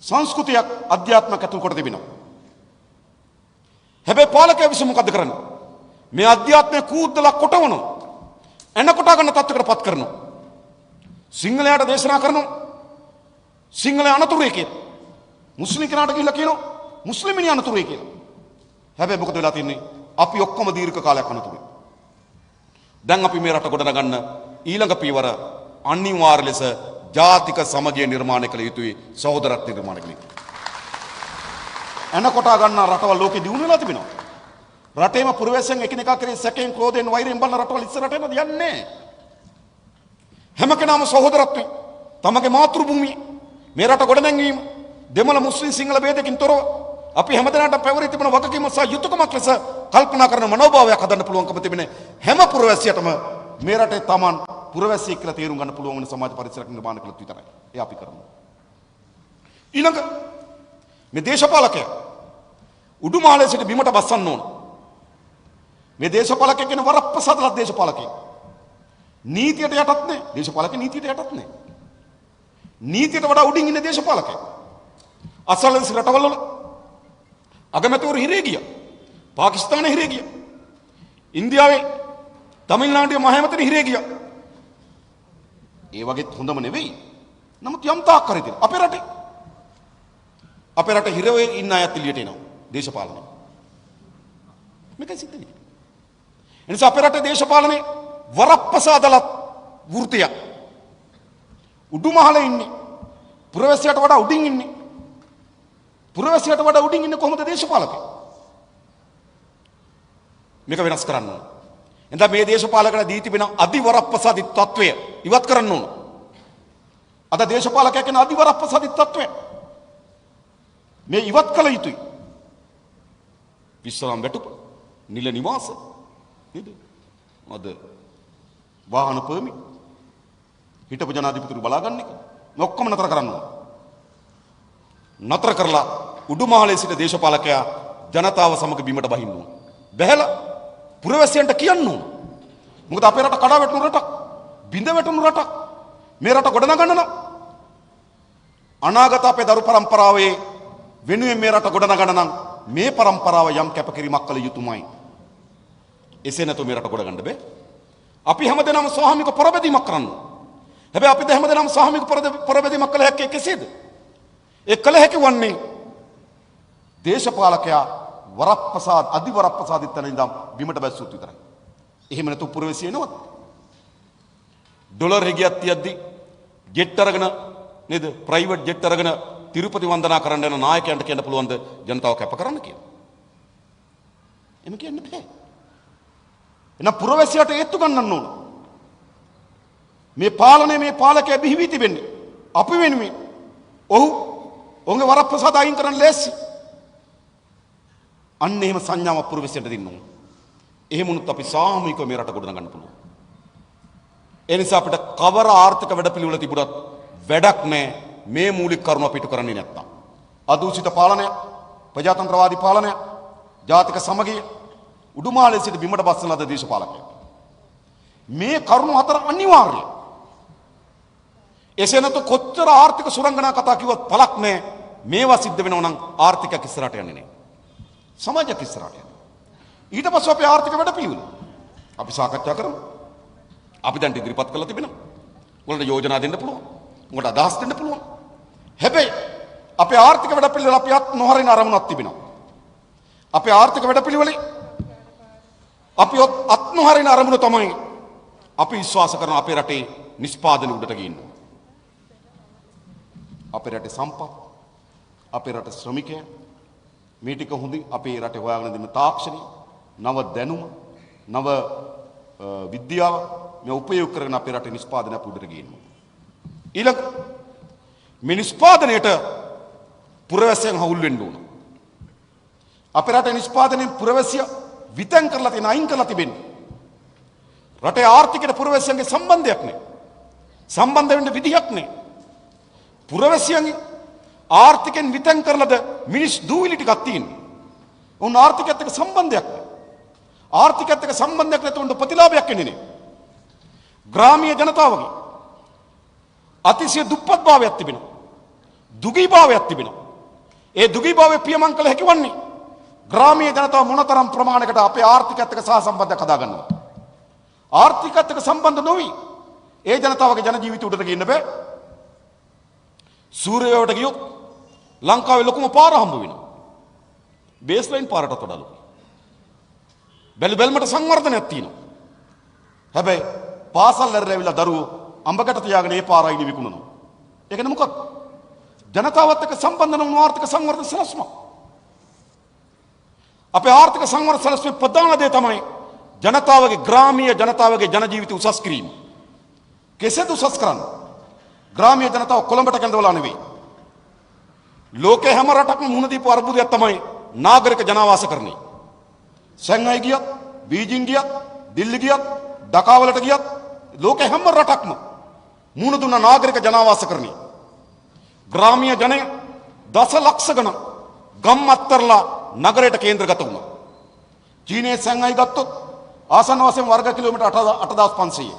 සංස්කෘතියක් අධ්‍යාත්මයක් ඇතුල් කොට තිබෙනවා. හැබැයි පාලකයා විසින් මොකද කරන්නේ? මේ අධ්‍යාත්මය කූද්දලා කොටවනවා. එන කොටා ගන්න තත්ත්වයකට පත් කරනවා. සිංහලයට දේශනා කරනවා සිංහල අනතුරුයි කියලා. මුස්ලිම් කෙනාට ගිහිල්ලා කියනවා මුස්ලිමිනි අනතුරුයි කියලා. හැබැයි මොකද වෙලා තින්නේ? අපි ඔක්කොම දීර්ඝ කාලයක් අනතුරුයි. දැන් අපි මේ රට ගොඩනගන්න ඊළඟ පියවර අනිවාර්ය ලෙස ජාතික සමගිය නිර්මාණය කළ යුතුයි, සහෝදරත්වය නිර්මාණය කළ යුතුයි. එන කොටා ගන්න රටවල් ලෝකෙ දියුණු වෙලා තිබෙනවා. රටේම පුරවැසියන් එකිනෙකා කෙරේ සැකයෙන් ක්‍රෝධයෙන් වෛරයෙන් බලන රටවල් ඉස්සරහට යන්න යන්නේ. හැම කෙනාම සහෝදරත්වයෙන් තමගේ මාතෘ භූමිය මේ රට ගොඩනැංවීම දෙමළ මුස්ලිම් සිංහල ભેදකින් තොරව අපි හැමදෙනාටම පැවරී තිබෙන වගකීම සහ යුතුයකමක් ලෙස කල්පනා කරන මනෝභාවයක් හදන්න පුළුවන්කම තිබෙන හැම පුරවැසියටම මේ රටේ Taman පුරවැසියෙක් කියලා තේරුම් ගන්න පුළුවන් වෙන සමාජ පරිසරයක් නිර්මාණය කළොත් විතරයි. ඒ අපි කරමු. ඊළඟ මේ දේශපාලකයා උඩුමහලේ සිට බිමට බස්සන්න ඕන. මේ දේශපාලකයා කියන වරප්‍රසාදලත් දේශපාලකයෙක්. නීතියට යටත් නැහැ. දේශපාලක නීතියට යටත් නැහැ. නීතියට වඩා උඩින් ඉන්න දේශපාලකයෙක්. අසල්වැසි රටවල වල අගමැතිවරු හිරේ ගියා. පාකිස්තානයේ හිරේ ගියා. ඉන්දියාවේ තමිල්නාඩුවේ මහමැතිනි හිරේ ගියා. ඒ වගේත් හොඳම නෙවෙයි. නමුත් යම් තාක් කරේ තියෙන අපේ රට හිරවේ ඉන්න අයත් එළියට එනවා. දේශපාලනය. මේක සිද්ධ වෙන්නේ. එනිසා අපේ රටේ දේශපාලනේ වරප්‍රසාදලත් වෘතිය. උඩුමහලේ ඉන්නේ. පුරවැසියට වඩා උඩින් ඉන්නේ. පුරවැසියට වඩා උඩින් ඉන්නේ කොහොමද දේශපාලකයා? මේක වෙනස් කරන්න ඕන. එතන මේ දේශපාලකලා දී තිබෙන අධිවරප්‍රසාදිත තත්වය ඉවත් කරන්න ඕන. අද දේශපාලකයා කියන අධිවරප්‍රසාදිත තත්වය මේ ඉවත් කළ යුතුයි. විශ්‍රාම වැටුප, නිල නිවාස නේද? අද වාහන පර්මිට් හිටපු ජනාධිපතිතුරු බලා ගන්න එක මේ ඔක්කොම නතර කරන්න ඕන. නතර කරලා උඩුමහලේ සිට දේශපාලකයා ජනතාව සමග බිමට බහින්න ඕන. බැහැලා පුරවැසියන්ට කියන්න ඕන. මොකද අපේ රට කඩා වැටුණු රටක්, බිඳ වැටුණු රටක්. මේ රට ගොඩනගන්න නම් අනාගත අපේ දරු පරම්පරාවේ වෙනුවෙන් මේ රට ගොඩනගන්න නම් මේ පරම්පරාව යම් කැපකිරීමක් කළ යුතුමයි. එසේ නැතුව මේ රට ගොඩගන්න බෑ. අපි හැමදෙනාම ස්වාමික පොරබැදීමක් කරන්න. හැබැයි අපි හැමදෙනාම ස්වාමික පොරබැදීමක් කළ හැක්කේ කෙසේද? ඒ කළ හැකි වන්නේ දේශපාලකයා වරප්‍රසාද අධි වරප්‍රසාදිත තැන ඉඳන් බිමට බැස්සුත් විතරයි. එහෙම නැතු පුරවැසිය එනවත්. ඩොලර් හෙගියක් තියද්දි ජෙට් අරගෙන නේද? ප්‍රයිවට් ජෙට් අරගෙන තිරුපති වන්දනා කරන්න යන නායකයන්ට කියන්න පුළුවන්ද ජනතාව කැප කරන්න කියලා? එහෙම කියන්න බෑ. එහෙනම් පුරවැසියට ඒත්තු ගන්නන්න ඕන. මේ පාලනය මේ පාලකයා බිහි වී තිබෙන්නේ අපි වෙනුවෙන්. ඔහුගේ වරප්‍රසාද අයින් කරන්න ලෑස්ති. අන්න එහෙම සංඥාවක් පුරවැසියට දෙන්න ඕන. එහෙම වුණොත් අපි සාමූහිකව මේ රට ගොඩනගන්න පුළුවන්. ඒ නිසා අපිට කවර ආර්ථික වැඩපිළිවෙල තිබුණත් වැඩක් නැහැ මේ මූලික කරුණ අපිට කරන්නේ නැත්තම්. අදූෂිත පාලනය, ප්‍රජාතන්ත්‍රවාදී පාලනය, ජාතික සමගිය, උඩුමහලේ සිට බිමට බස්සන ලද දේශපාලකයන්. මේ කරුණු හතර අනිවාර්යයි. එසේ නැතු කොච්චර ආර්ථික සුරංගනා කතා කිව්වත් පළක් නැහැ. මේවා සිද්ධ වෙනවා නම් ආර්ථිකයක් ඉස්සරහට යන්නේ නැහැ. සමාජයක් ඉස්සරහට යන්නේ. ඊට පස්සේ අපේ ආර්ථික වැඩපිළිවෙල අපි සාකච්ඡා කරමු. අපි දැන් ඉදිරිපත් කරලා තිබෙනවා. උගලට යෝජනා දෙන්න පුළුවන්. උගලට අදහස් දෙන්න පුළුවන්. හැබැයි අපේ ආර්ථික වැඩපිළිවෙල අපි අත් නොහරින අරමුණක් තිබෙනවා. අපේ ආර්ථික වැඩපිළිවෙලේ අපි අත් නොහරින අරමුණ තමයි අපි විශ්වාස කරන අපේ රටේ නිෂ්පාදන උඩට ගින්න. අපේ රටේ සම්පත්, අපේ රටේ ශ්‍රමිකයන් මේ ටික හොඳින් අපේ රටේ හොයාගෙන දෙන තාක්ෂණය, නව දැනුම, නව විද්‍යාව මේ උපයෝග කරගෙන අපේ රටේ නිෂ්පාදනය උඩට ගේන්න. ඊළඟ මේ නිෂ්පාදනයේට පුරවැසියන් හවුල් වෙන්න ඕන. අපේ රටේ නිෂ්පාදනයේ පුරවැසිය විතං කරලා තියෙන අයින් කරලා තිබෙන්නේ. රටේ ආර්ථිකයට පුරවැසියන්ගේ සම්බන්ධයක් නැහැ. සම්බන්ධ වෙන්න විදිහක් නැහැ. පුරවැසියන්ගේ ආර්ථිකෙන් විතං කරලාද මිනිස් දූවිලි ටිකක් තියෙනවා. උන් ආර්ථිකයත් එක්ක සම්බන්ධයක් නැහැ. ආර්ථිකයත් එක්ක සම්බන්ධයක් නැතුව ප්‍රතිලාභයක් එන්නේ නැහැ. ග්‍රාමීය ජනතාවගේ අතිශය දුප්පත් භාවයක් තිබෙනවා. දුගී භාවයක් තිබෙනවා. ඒ දුගී භාවය පියමන් කළ හැකි වන්නේ ග්‍රාමීය ජනතාව මොනතරම් ප්‍රමාණයකට අපේ ආර්ථිකයත් එක්ක සහසම්බන්ධයක් හදා ගන්නවා. ආර්ථිකයත් එක්ක සම්බන්ධ නොවි ඒ ජනතාවගේ ජන ජීවිත උඩට ගින්න බෑ. සූර්යවැවට ගියොත් ලංකාවේ ලොකුම පාර හම්බ වෙනවා. බේස්ලයින් පාරටත් වඩා ලොකුයි. බැලුමට සංවර්ධනයක් තියෙනවා. හැබැයි පාසල් ඇරලා දරුවෝ අඹකට තියාගෙන ඒ පාර අයින විකුණනවා. ඒකනේ මොකක්ද? ජනතාවත් එක්ක සම්බන්ධ නොවන ආර්ථික සංවර්ධන සලස්ම. අපේ ආර්ථික සංවර්ධන සලස්මේ ප්‍රධාන දේ තමයි ජනතාවගේ ග්‍රාමීය ජනතාවගේ ජන ජීවිත උසස් කිරීම. කෙසේද උසස් කරන්නේ? ග්‍රාමීය ජනතාව කොළඹට කැඳවලා නෙවෙයි. ලෝකේ හැම රටක්ම මුහුණ දීපු අර්බුදයක් තමයි නාගරික ජනාවාසකරණය. ෂැන්හයි ගියත්, බීජිං ගියත්, දිල්ලි ගියත්, ඩකා වලට ගියත් ලෝකේ හැම රටක්ම මුහුණ දුන්න නාගරික ජනාවාසකරණය. ග්‍රාමීය ජනය දසලක්ෂ ගණන් ගම් අත්තරලා නගරයට කේන්ද්‍රගත වුණා. චීනයේ ෂැන්හයි ගත්තොත් ආසන්න වශයෙන් වර්ග කිලෝමීටර් 8500.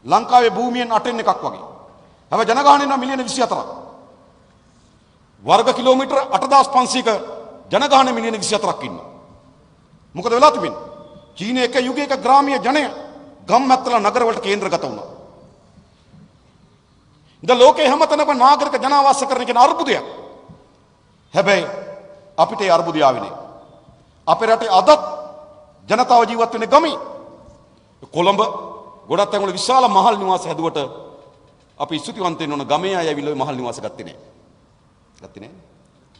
ලංකාවේ භූමියෙන් 8න් එකක් වගේ. හැබැයි ජනගහනය නම් මිලියන 24ක්. වර්ග කිලෝමීටර් 8500ක ජනගහනය මිලියන 24ක් ඉන්නවා. මොකද වෙලා තිබෙන්නේ? චීනයේ එක යුගයක ග්‍රාමීය ජනය ගම් මැත්තලා නගරවලට කේන්ද්‍රගත වුණා. ඉතින් ලෝකේ හැමතැනම නාගරික ජනාවාසකරණ කියන අර්බුදයක්. හැබැයි අපිට ඒ අර්බුදය ආවේ නෑ. අපේ රටේ අදත් ජනතාව ජීවත් වෙන්නේ ගමේ. කොළඹ ගොඩක් තැන්වල විශාල මහල් නිවාස හැදුවට අපි ස්තුතිවන්ත වෙන්න ඕන ගමේ අය ඇවිල්ලා මහල් නිවාස ගත්තේ නෑ. ගත්තේ නෑ.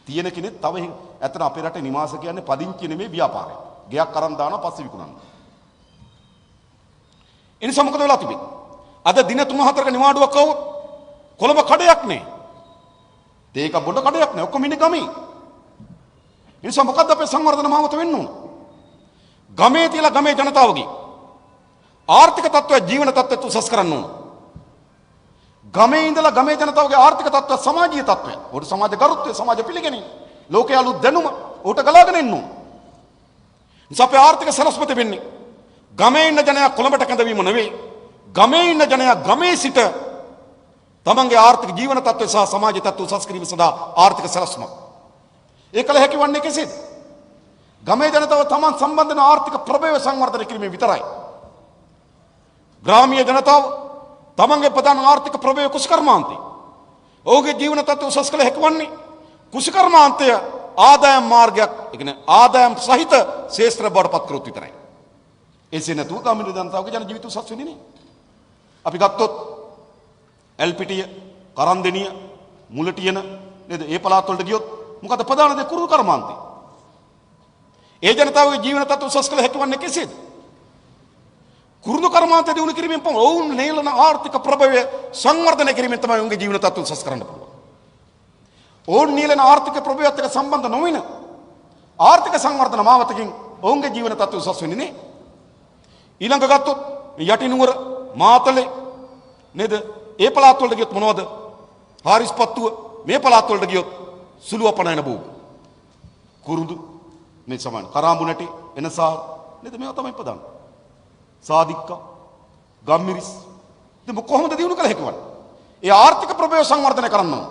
තියෙන කෙනෙක් තව ඇත්තට අපේ රටේ නිවාස කියන්නේ පදිංචි නෙමෙයි ව්‍යාපාරය. ගෙයක් අරන් දානවා පස්සේ විකුණනවා. එනිසා මොකද වෙලා තිබෙන්නේ? අද දින 3-4ක නිවාඩුවක් આવොත් කොළඹ කඩයක් නෑ. තේක බොඩ කඩයක් නෑ. ඔක්කොම ඉන්නේ ගමේ. එනිසා මොකද්ද අපේ සංවර්ධන මාවත වෙන්න ඕන? ගමේ තියලා ගමේ ජනතාවගේ ආර්ථික තත්ත්වය ජීවන තත්ත්වය උසස් කරන්න ඕන. ගමේ ඉඳලා ගමේ ජනතාවගේ ආර්ථික තත්ත්වය, සමාජීය තත්ත්වය, උට සමාජ ගරුත්වය, සමාජ පිළිගැනීම, ලෝකයේ අලුත් දැනුම උට ගලාගෙන එන්න ඕන. නිසා අපේ ආර්ථික සලස්ම තිබෙන්නේ ගමේ ඉන්න ජනයා කොළඹට කැඳවීම නෙවෙයි. ගමේ ඉන්න ජනයා ගමේ සිට තමන්ගේ ආර්ථික ජීවන තත්ත්වය සහ සමාජ තත්ත්වය උසස් කිරීම සඳහා ආර්ථික සලස්ම. ඒ කල හැකි වන්නේ කෙසේද? ගමේ ජනතාව තමන් සම්බන්ධ වන ආර්ථික ප්‍රභවය සංවර්ධනය කිරීමෙන් විතරයි. ග්‍රාමීය ජනතාව තමන්ගේ ප්‍රධාන ආර්ථික ප්‍රභවය කුෂිකර්මාන්තය. ඔහුගේ ජීවන තත්ත්වය උසස් කළ හැකි වන්නේ කුෂිකර්මාන්තය ආදායම් මාර්ගයක්, ඒ කියන්නේ ආදායම් සහිත ශේෂ්ත්‍ර බවට පත් කරොත් විතරයි. එසේ නැතුව ගම්මිණි ජනතාවගේ ජන ජීවිත උසස් වෙන්නේ නැහැ. අපි ගත්තොත් එල්පිටිය, කරන්දෙනිය, මුලටියන නේද? ඒ පළාත් වලට ගියොත් මොකද ප්‍රධාන දේ? කුරුණු කර්මාන්තය. ඒ ජනතාවගේ ජීවන තත්ත්ව උසස් කළ හැකි වන්නේ කෙසේද? කුරුණු කර්මාන්තය දිනු කිරීමෙන් පමණ ඔවුන් නේලන ආර්ථික ප්‍රභවය සංවර්ධනය කිරීමෙන් තමයි ඔවුන්ගේ ජීවන තත්ත්ව උසස් කරන්න පුළුවන්. ඔවුන් නේලන ආර්ථික ප්‍රභවයත් එක්ක සම්බන්ධ නොවන ආර්ථික සංවර්ධන මාවතකින් ඔවුන්ගේ ජීවන තත්ත්ව උසස් වෙන්නේ නැහැ. ඊළඟ ගත්තොත් යටිනුවර, මාතලේ නේද? ඒ පළාත් වලට ගියොත් මොනවද? හාරිස්පත්තුව, මේ පළාත් වලට ගියොත් සුළු අපනයන භූමි. කුරුඳු මේ සමාන කරාඹු නැටි එනසා නේද? මේවා තමයි ප්‍රධාන. සාදික්කා, ගම්මිරිස්. ඉතින් කොහොමද දිනු කළ හැකිවන්නේ? ඒ ආර්ථික ප්‍රභවය සංවර්ධනය කරන්න ඕන.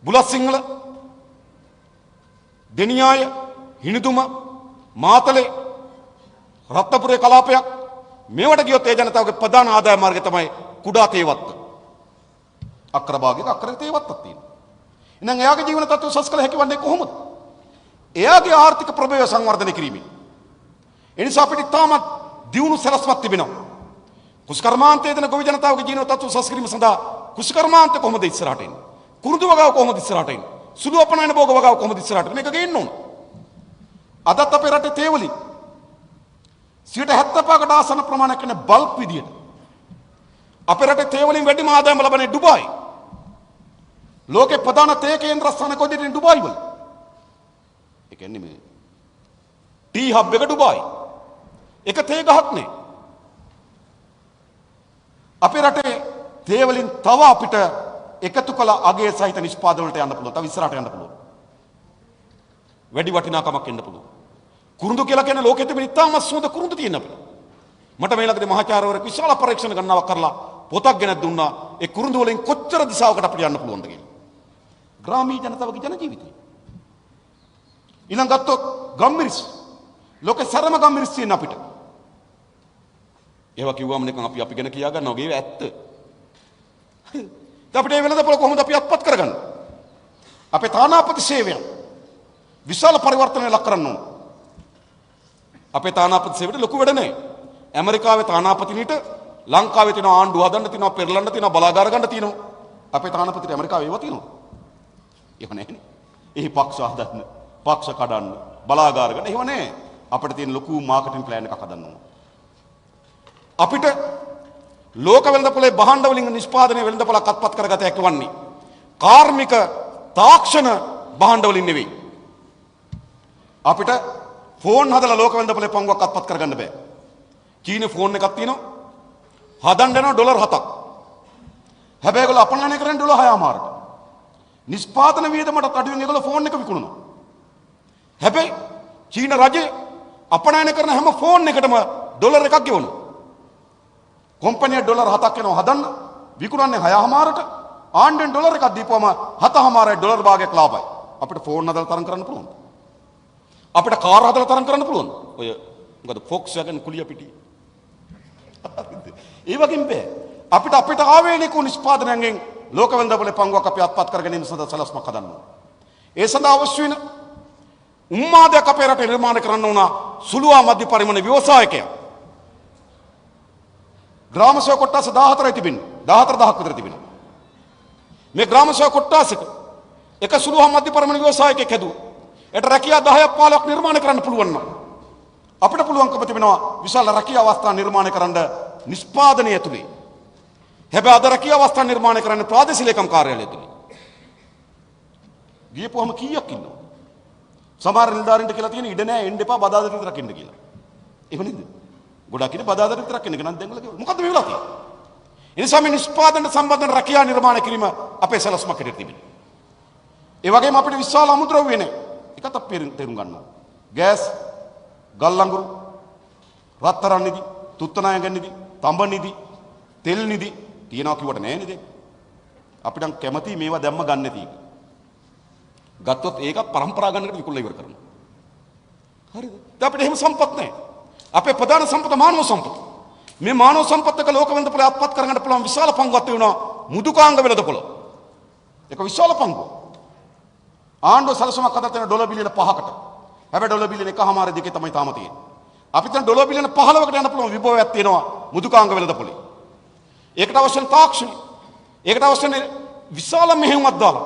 බුලත් සිංහල, දෙනියාය, හිනිදුම, මාතලේ, රත්නපුරේ කලාපයක් මේවට ගියොත් ඒ ජනතාවගේ ප්‍රධාන ආදාය මාර්ගය තමයි කුඩා තේවත්ත. අක්කර භාගයක අක්කර තේවත්තක් තියෙනවා. එහෙනම් එයාගේ ජීවන තත්ත්වය උසස් කළ හැකි වන්නේ කොහොමද? එයාගේ ආර්ථික ප්‍රභවය සංවර්ධනය කිරීමෙන්. ඒ නිසා අපිට තාමත් දියුණු සලස්මක් තිබෙනවා. කුෂිකර්මාන්තයේ දෙන ගොවි ජනතාවගේ ජීවන තත්ත්ව උසස් කිරීම සඳහා කුෂිකර්මාන්තය කොහොමද ඉස්සරහට එන්නේ? කුරුඳු වගාව කොහොමද ඉස්සරහට එන්නේ? සුළු අපනයන භෝග වගාව කොහොමද ඉස්සරහට එන්නේ? මේක ගේන්න ඕන. අදත් අපේ රටේ තේවලින් 75කට ආසන්න ප්‍රමාණයක් වෙන බල්ක් විදියට අපේ රටේ තේ වලින් වැඩිම ආදායම ලබන්නේ ඩුබායි. ලෝකේ ප්‍රධාන තේ කේන්ද්‍ර ස්ථාන කොහෙද? ඩුබායි වල. ඒ කියන්නේ මේ ටී හබ් එක ඩුබායි. එක තේ ගහක් නේ. අපේ රටේ තේ වලින් තව අපිට එකතු කළ අගය සහිත නිෂ්පාදන වලට යන්න පුළුවන්. තව ඉස්සරහට යන්න පුළුවන්. වැඩි වටිනාකමක් එන්න පුළුවන්. කුරුඳු කියලා කියන්නේ ලෝකෙ තිබෙන ඉතාමත් සුවඳ කුරුඳු තියෙන අපිට. මට මේ ළඟදී මහාචාර්යවරයෙක් විශාල පරීක්ෂණ ගණනාවක් කරලා පොතක් ගෙනත් දුන්නා. ඒ කුරුඳු වලින් කොච්චර දිශාවකට අපිට යන්න පුළුවන්ද කියලා. ග්‍රාමීය ජනතාවගේ ජන ජීවිතය. ඊළඟ ගත්තොත් ගම්මිරිස්. ලෝකෙ සරම ගම්මිරිස් තියෙන අපිට. ඒවා කිව්වම නිකන් අපි ගැන කියා ගන්නවා. ඒක ඇත්ත. අපිට මේ වෙනදපොළ කොහොමද අපි අත්පත් කරගන්නේ? අපේ තානාපති සේවය විශාල පරිවර්තනයක් ලක් කරන්න ඕන. අපේ තානාපති සේවයට ලොකු වැඩ නැහැ. ඇමරිකාවේ තානාපතිනිට ලංකාවේ තියෙන ආණ්ඩුව හදන්න තියෙනවා, පෙරලන්න තියෙනවා, බලාගාර ගන්න තියෙනවා. අපේ තානාපතිට ඇමරිකාවේ ඒවා තියෙනවා. ඒව නැහැනේ. එහි පක්ෂ හදන්න, පක්ෂ කඩන්න, බලාගාර ගන්න ඒව නැහැ. අපිට තියෙන ලොකු මාකටිං ප්ලෑන් එකක් හදන්න ඕන. අපිට ලෝක වෙළඳපොලේ භාණ්ඩ වලින් නිෂ්පාදනය වෙළඳපොලක් අත්පත් කරගත හැකි වන්නේ කාර්මික තාක්ෂණ භාණ්ඩ වලින් නෙවෙයි. අපිට ෆෝන් හදලා ලෝක වෙළඳපොලේ පංගුවක් අත්පත් කරගන්න බෑ. චීනේ ෆෝන් එකක් තියෙනවා. හදන්න යනවා ඩොලර් 7ක්. හැබැයි ඒගොල්ලෝ අපනයනය කරන්නේ ඩොලර් 6මාරට. නිෂ්පාදන වියදමට අඩුවෙන් ඒගොල්ලෝ ෆෝන් එක විකුණනවා. හැබැයි චීන රජය අපනයනය කරන හැම ෆෝන් එකටම ඩොලර් එකක් ගෙවනවා. කොම්පැනිය ඩොලර් 7ක් යනවා හදන්න, විකුණන්නේ 6මාරට. ආණ්ඩුවෙන් ඩොලර් එකක් දීපුවම 7මාරයි ඩොලර් භාගයක් ලාභයි. අපිට ෆෝන් හදලා තරම් කරන්න පුළුවන්. අපිට කාර් හදලා තරම් කරන්න පුළුවන්. ඔය මොකද ෆොක්ස්වැගන් කුලිය පිටිය. ඒ වගේම බෑ. අපිට ආවේනික නිෂ්පාදනයෙන් ලෝක වෙළඳපොලේ පංගුවක් අපි අත්පත් කර ගැනීම සඳහා සලස්මක් හදන්න ඕන. ඒ සඳහා අවශ්‍ය වෙන උම්මාදයක් අපේ රටේ නිර්මාණය කරන්න ඕන සුළු හා මධ්‍ය පරිමාණ ව්‍යවසායකයා. ග්‍රාම සේවක කොට්ටාස 14යි තිබෙන්නේ. 14000ක් විතර තිබෙනවා. මේ ග්‍රාම සේවක කොට්ටාසක එක සුළු හා මධ්‍ය පරිමාණ ව්‍යවසායකයෙක් හැදුවා. ඒට රැකියා 10ක් 15ක් නිර්මාණය කරන්න පුළුවන් නම් අපිට පුළුවන්කම තිබෙනවා විශාල රැකියා අවස්ථා නිර්මාණය කරන්න නිෂ්පාදනය ඇතුලේ. හැබැයි අද රැකියා අවස්ථා නිර්මාණය කරන්න ප්‍රාදේශීය ලේකම් කාර්යාලය ඇතුලේ. ගියපුවම කීයක් ඉන්නවද? සමහර නිලධාරීන්ට කියලා තියෙන ඉඩ නැහැ එන්න එපා බදාදට විතරක් එන්න කියලා. එහෙම නේද? ගොඩක් ඉන්නේ බදාදට විතරක් එන්න. ගණන් දැන්වල කිව්වා. මොකද්ද මේ වෙලා තියෙන්නේ? ඒ නිසා මේ නිෂ්පාදන සම්බන්ධ රැකියා නිර්මාණය කිරීම අපේ සැලැස්මක් හැටියට තිබෙනවා. ඒ වගේම අපිට විශාල අමුද්‍රව්‍ය නැහැ. ඒකත් අපි තේරුම් ගන්නවා. ගෑස්, ගල් අඟුරු, රත්තරන් නිදි, තුත්තනායක නිදි, තඹ නිදි, තෙල් නිදි තියනවා කිව්වට නෑ නේද? අපිට කැමති මේවා දැම්ම ගන්න නැති එක. ගත්තොත් ඒක પરම්පරා ගන්නකට විකුණලා ඉවර කරනවා. හරිද? දැන් අපිට එහෙම සම්පත් නැහැ. අපේ ප්‍රධාන සම්පත මානව සම්පත. මේ මානව සම්පතක ලෝක වෙළඳ පොළ අත්පත් කරගන්න පුළුවන් විශාල පංගුවක් තිබුණා මුදුකාංග වෙළඳ පොළ. ඒක විශාල පංගුවක්. ආණ්ඩුව සැලසුමක් හදලා තියෙන ඩොලර් බිලියන 5කට. හැබැයි ඩොලර් බිලියන 1.5 දෙකේ තමයි තාම තියෙන්නේ. අපිට දැන් ඩොලර් බිලියන 15කට යන්න පුළුවන් විභවයක් තියෙනවා මුදුකාංග වෙළඳ පොළේ. ඒකට අවශ්‍ය තාක්ෂණය. ඒකට අවශ්‍ය විශාල මෙහෙයුමක් දාලා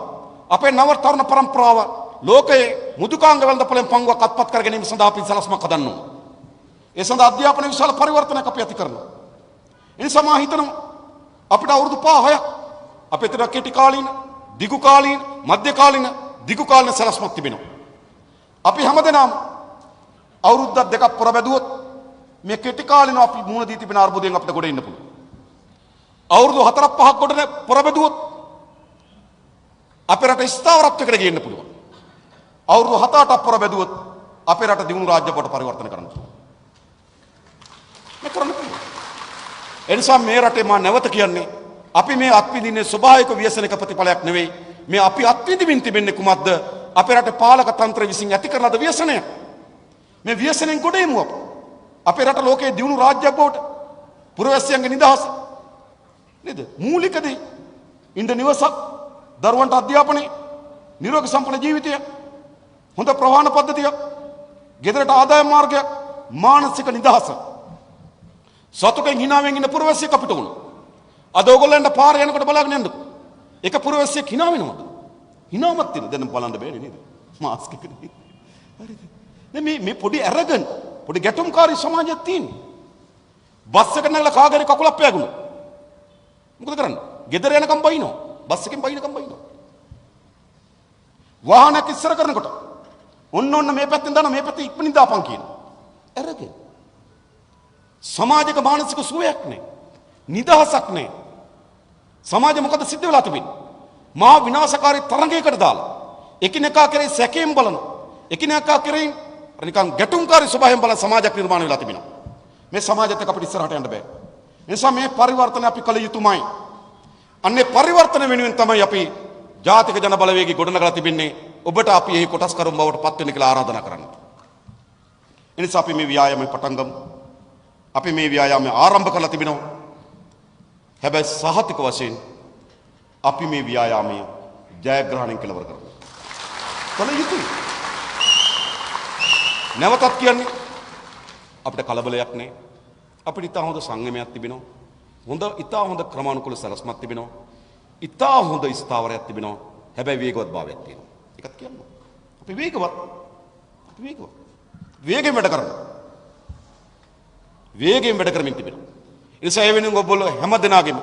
අපේ නව තරුණ පරම්පරාව ලෝකයේ මුදුකාංග වෙළඳ පොළෙන් පංගුවක් අත්පත් කර ගැනීම සඳහා අපි සැලසුමක් හදන්න ඕන. ඒ සඳහා අධ්‍යාපන විශාල පරිවර්තනයක් අපි ඇති කරනවා. ඒ නිසා මා හිතනවා අපිට අවුරුදු 5-6ක් අපේ තර කෙටි කාලීන, දිගු කාලීන, මධ්‍ය කාලීන, දිගු කාලීන සැලසුමක් තිබෙනවා. අපි හැමදෙනාම අවුරුද්දක් දෙකක් පොර බැදුවොත් මේ කෙටි කාලීන අපි මුහුණ දී තිබෙන අර්බුදයෙන් අපිට ගොඩ එන්න පුළුවන්. අවුරුදු 4-5ක් ගොඩ පොර බැදුවොත් අපේ රට ස්ථාවරත්වයකට ගේන්න පුළුවන්. අවුරුදු 7-8ක් පොර බැදුවොත් අපේ රට දියුණු රාජ්‍ය බවට පරිවර්තන කරන්න පුළුවන්. මේ කරන්න පුළුවන්. ඒ නිසා මේ රටේ මා නැවත කියන්නේ අපි මේ අත්විඳින්නේ ස්වභාවික ව්‍යසනික ප්‍රතිඵලයක් නෙවෙයි. මේ අපි අත්විඳින්න තිබෙන්නේ කුමක්ද? අපේ රටේ පාලක තන්ත්‍රය විසින් ඇති කරන ලද ව්‍යසනය. මේ ව්‍යසනයෙන් ගොඩ එමු අප. අපේ රට ලෝකයේ දියුණු රාජ්‍යයක් බවට පුරවැසියන්ගේ නිදහස නේද? මූලික දේ. ඉන්ද නිවසක්, දරුවන්ට අධ්‍යාපනය, නිරෝගී සම්පන්න ජීවිතය, හොඳ ප්‍රවාහන පද්ධතියක්, ගෙදරට ආදායම් මාර්ගයක්, මානසික නිදහස. සතුටෙන් හිනාවෙන් ඉන්න පුරවැසියෙක් අපිට උණා. අද ඕගොල්ලන්ට පාර යනකොට බලාගෙන යන්නකො. එක පුරවැසියෙක් hina වෙනවද? hinaවක් තියෙන. දැන් බලන්න බෑනේ නේද? මාස්ක් එක නේ. හරිද? මේ පොඩි අරගන් පොඩි ගැටුම්කාරී සමාජයක් තියෙන්නේ. බස් එක නැගලා කාගෙන කකුලක් පෑගුණා. මොකද කරන්නේ? ගෙදර යනකම් බයිනවා. බස් එකෙන් බයිනකම් බයිනවා. වාහනයක් ඉස්සර කරනකොට ඔන්න මේ පැත්තෙන් දාන මේ පැත්තේ ඉක්මනින් දාපන් කියන. අරගෙන. සමාජික මානසික සුවයක් නැහැ. නිදහසක් නැහැ. සමාජෙ මොකද සිද්ධ වෙලා තිබෙන්නේ? මහා විනාශකාරී තරඟයකට දාලා එකිනෙකා කෙරේ සැකයෙන් බලන එකිනෙකා කෙරේ නිකන් ගැටුම්කාරී ස්වභාවයෙන් බලන සමාජයක් නිර්මාණය වෙලා තිබෙනවා. මේ සමාජයත් එක්ක අපිට ඉස්සරහට යන්න බෑ. ඒ නිසා මේ පරිවර්තන අපි කළ යුතුමයි. අන්නේ පරිවර්තන වෙනුවෙන් තමයි අපි ජාතික ජන බලවේගය ගොඩනගලා තිබෙන්නේ. ඔබට අපි එහි කොටස්කරුන් බවට පත් වෙන්න කියලා ආරාධනා කරනවා. ඒ නිසා අපි මේ ව්‍යායාමයේ පටන් ගමු. අපි මේ ව්‍යායාමය ආරම්භ කරලා තිබෙනවා. හැබැයි සහතික වශයෙන් අපි මේ ව්‍යායාමය ජයග්‍රහණයෙන් කෙලවර කරනවා. කළ යුතුයි. නැවතත් කියන්නේ අපිට කලබලයක් නැහැ. අපිට ඉතා හොඳ සංයමයක් තිබෙනවා. ඉතා හොඳ ක්‍රමානුකූල සැලැස්මක් තිබෙනවා. ඉතා හොඳ ස්ථාවරයක් තිබෙනවා. හැබැයි වේගවත් භාවයක් තියෙනවා. ඒකත් කියන්න. අපි වේගවත්. වේගෙන් වැඩ කරනවා. වේගෙන් වැඩ කරමින් තිබෙනවා. ඒ නිසා ඒ වෙනුවෙන් ඔයගොල්ලෝ හැම දෙනාගේම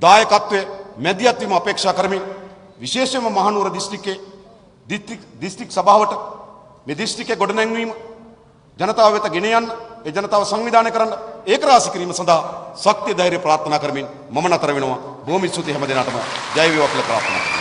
දායකත්වයේ මැදිහත් වීම අපේක්ෂා කරමින් විශේෂයෙන්ම මහනුවර දිස්ත්‍රික්කයේ දිස්ත්‍රික් සභාවට මේ දිස්ත්‍රික්කයේ ගොඩනැංවීම ජනතාව වෙත ගෙන යන්න, ඒ ජනතාව සංවිධානය කරන්න, ඒක රාශි කිරීම සඳහා ශක්තිය ධෛර්ය ප්‍රාර්ථනා කරමින් මම නතර වෙනවා. බොහොම ස්තුතියි හැම දෙනාටම. ජය වේවා කියලා ප්‍රාර්ථනා කරනවා.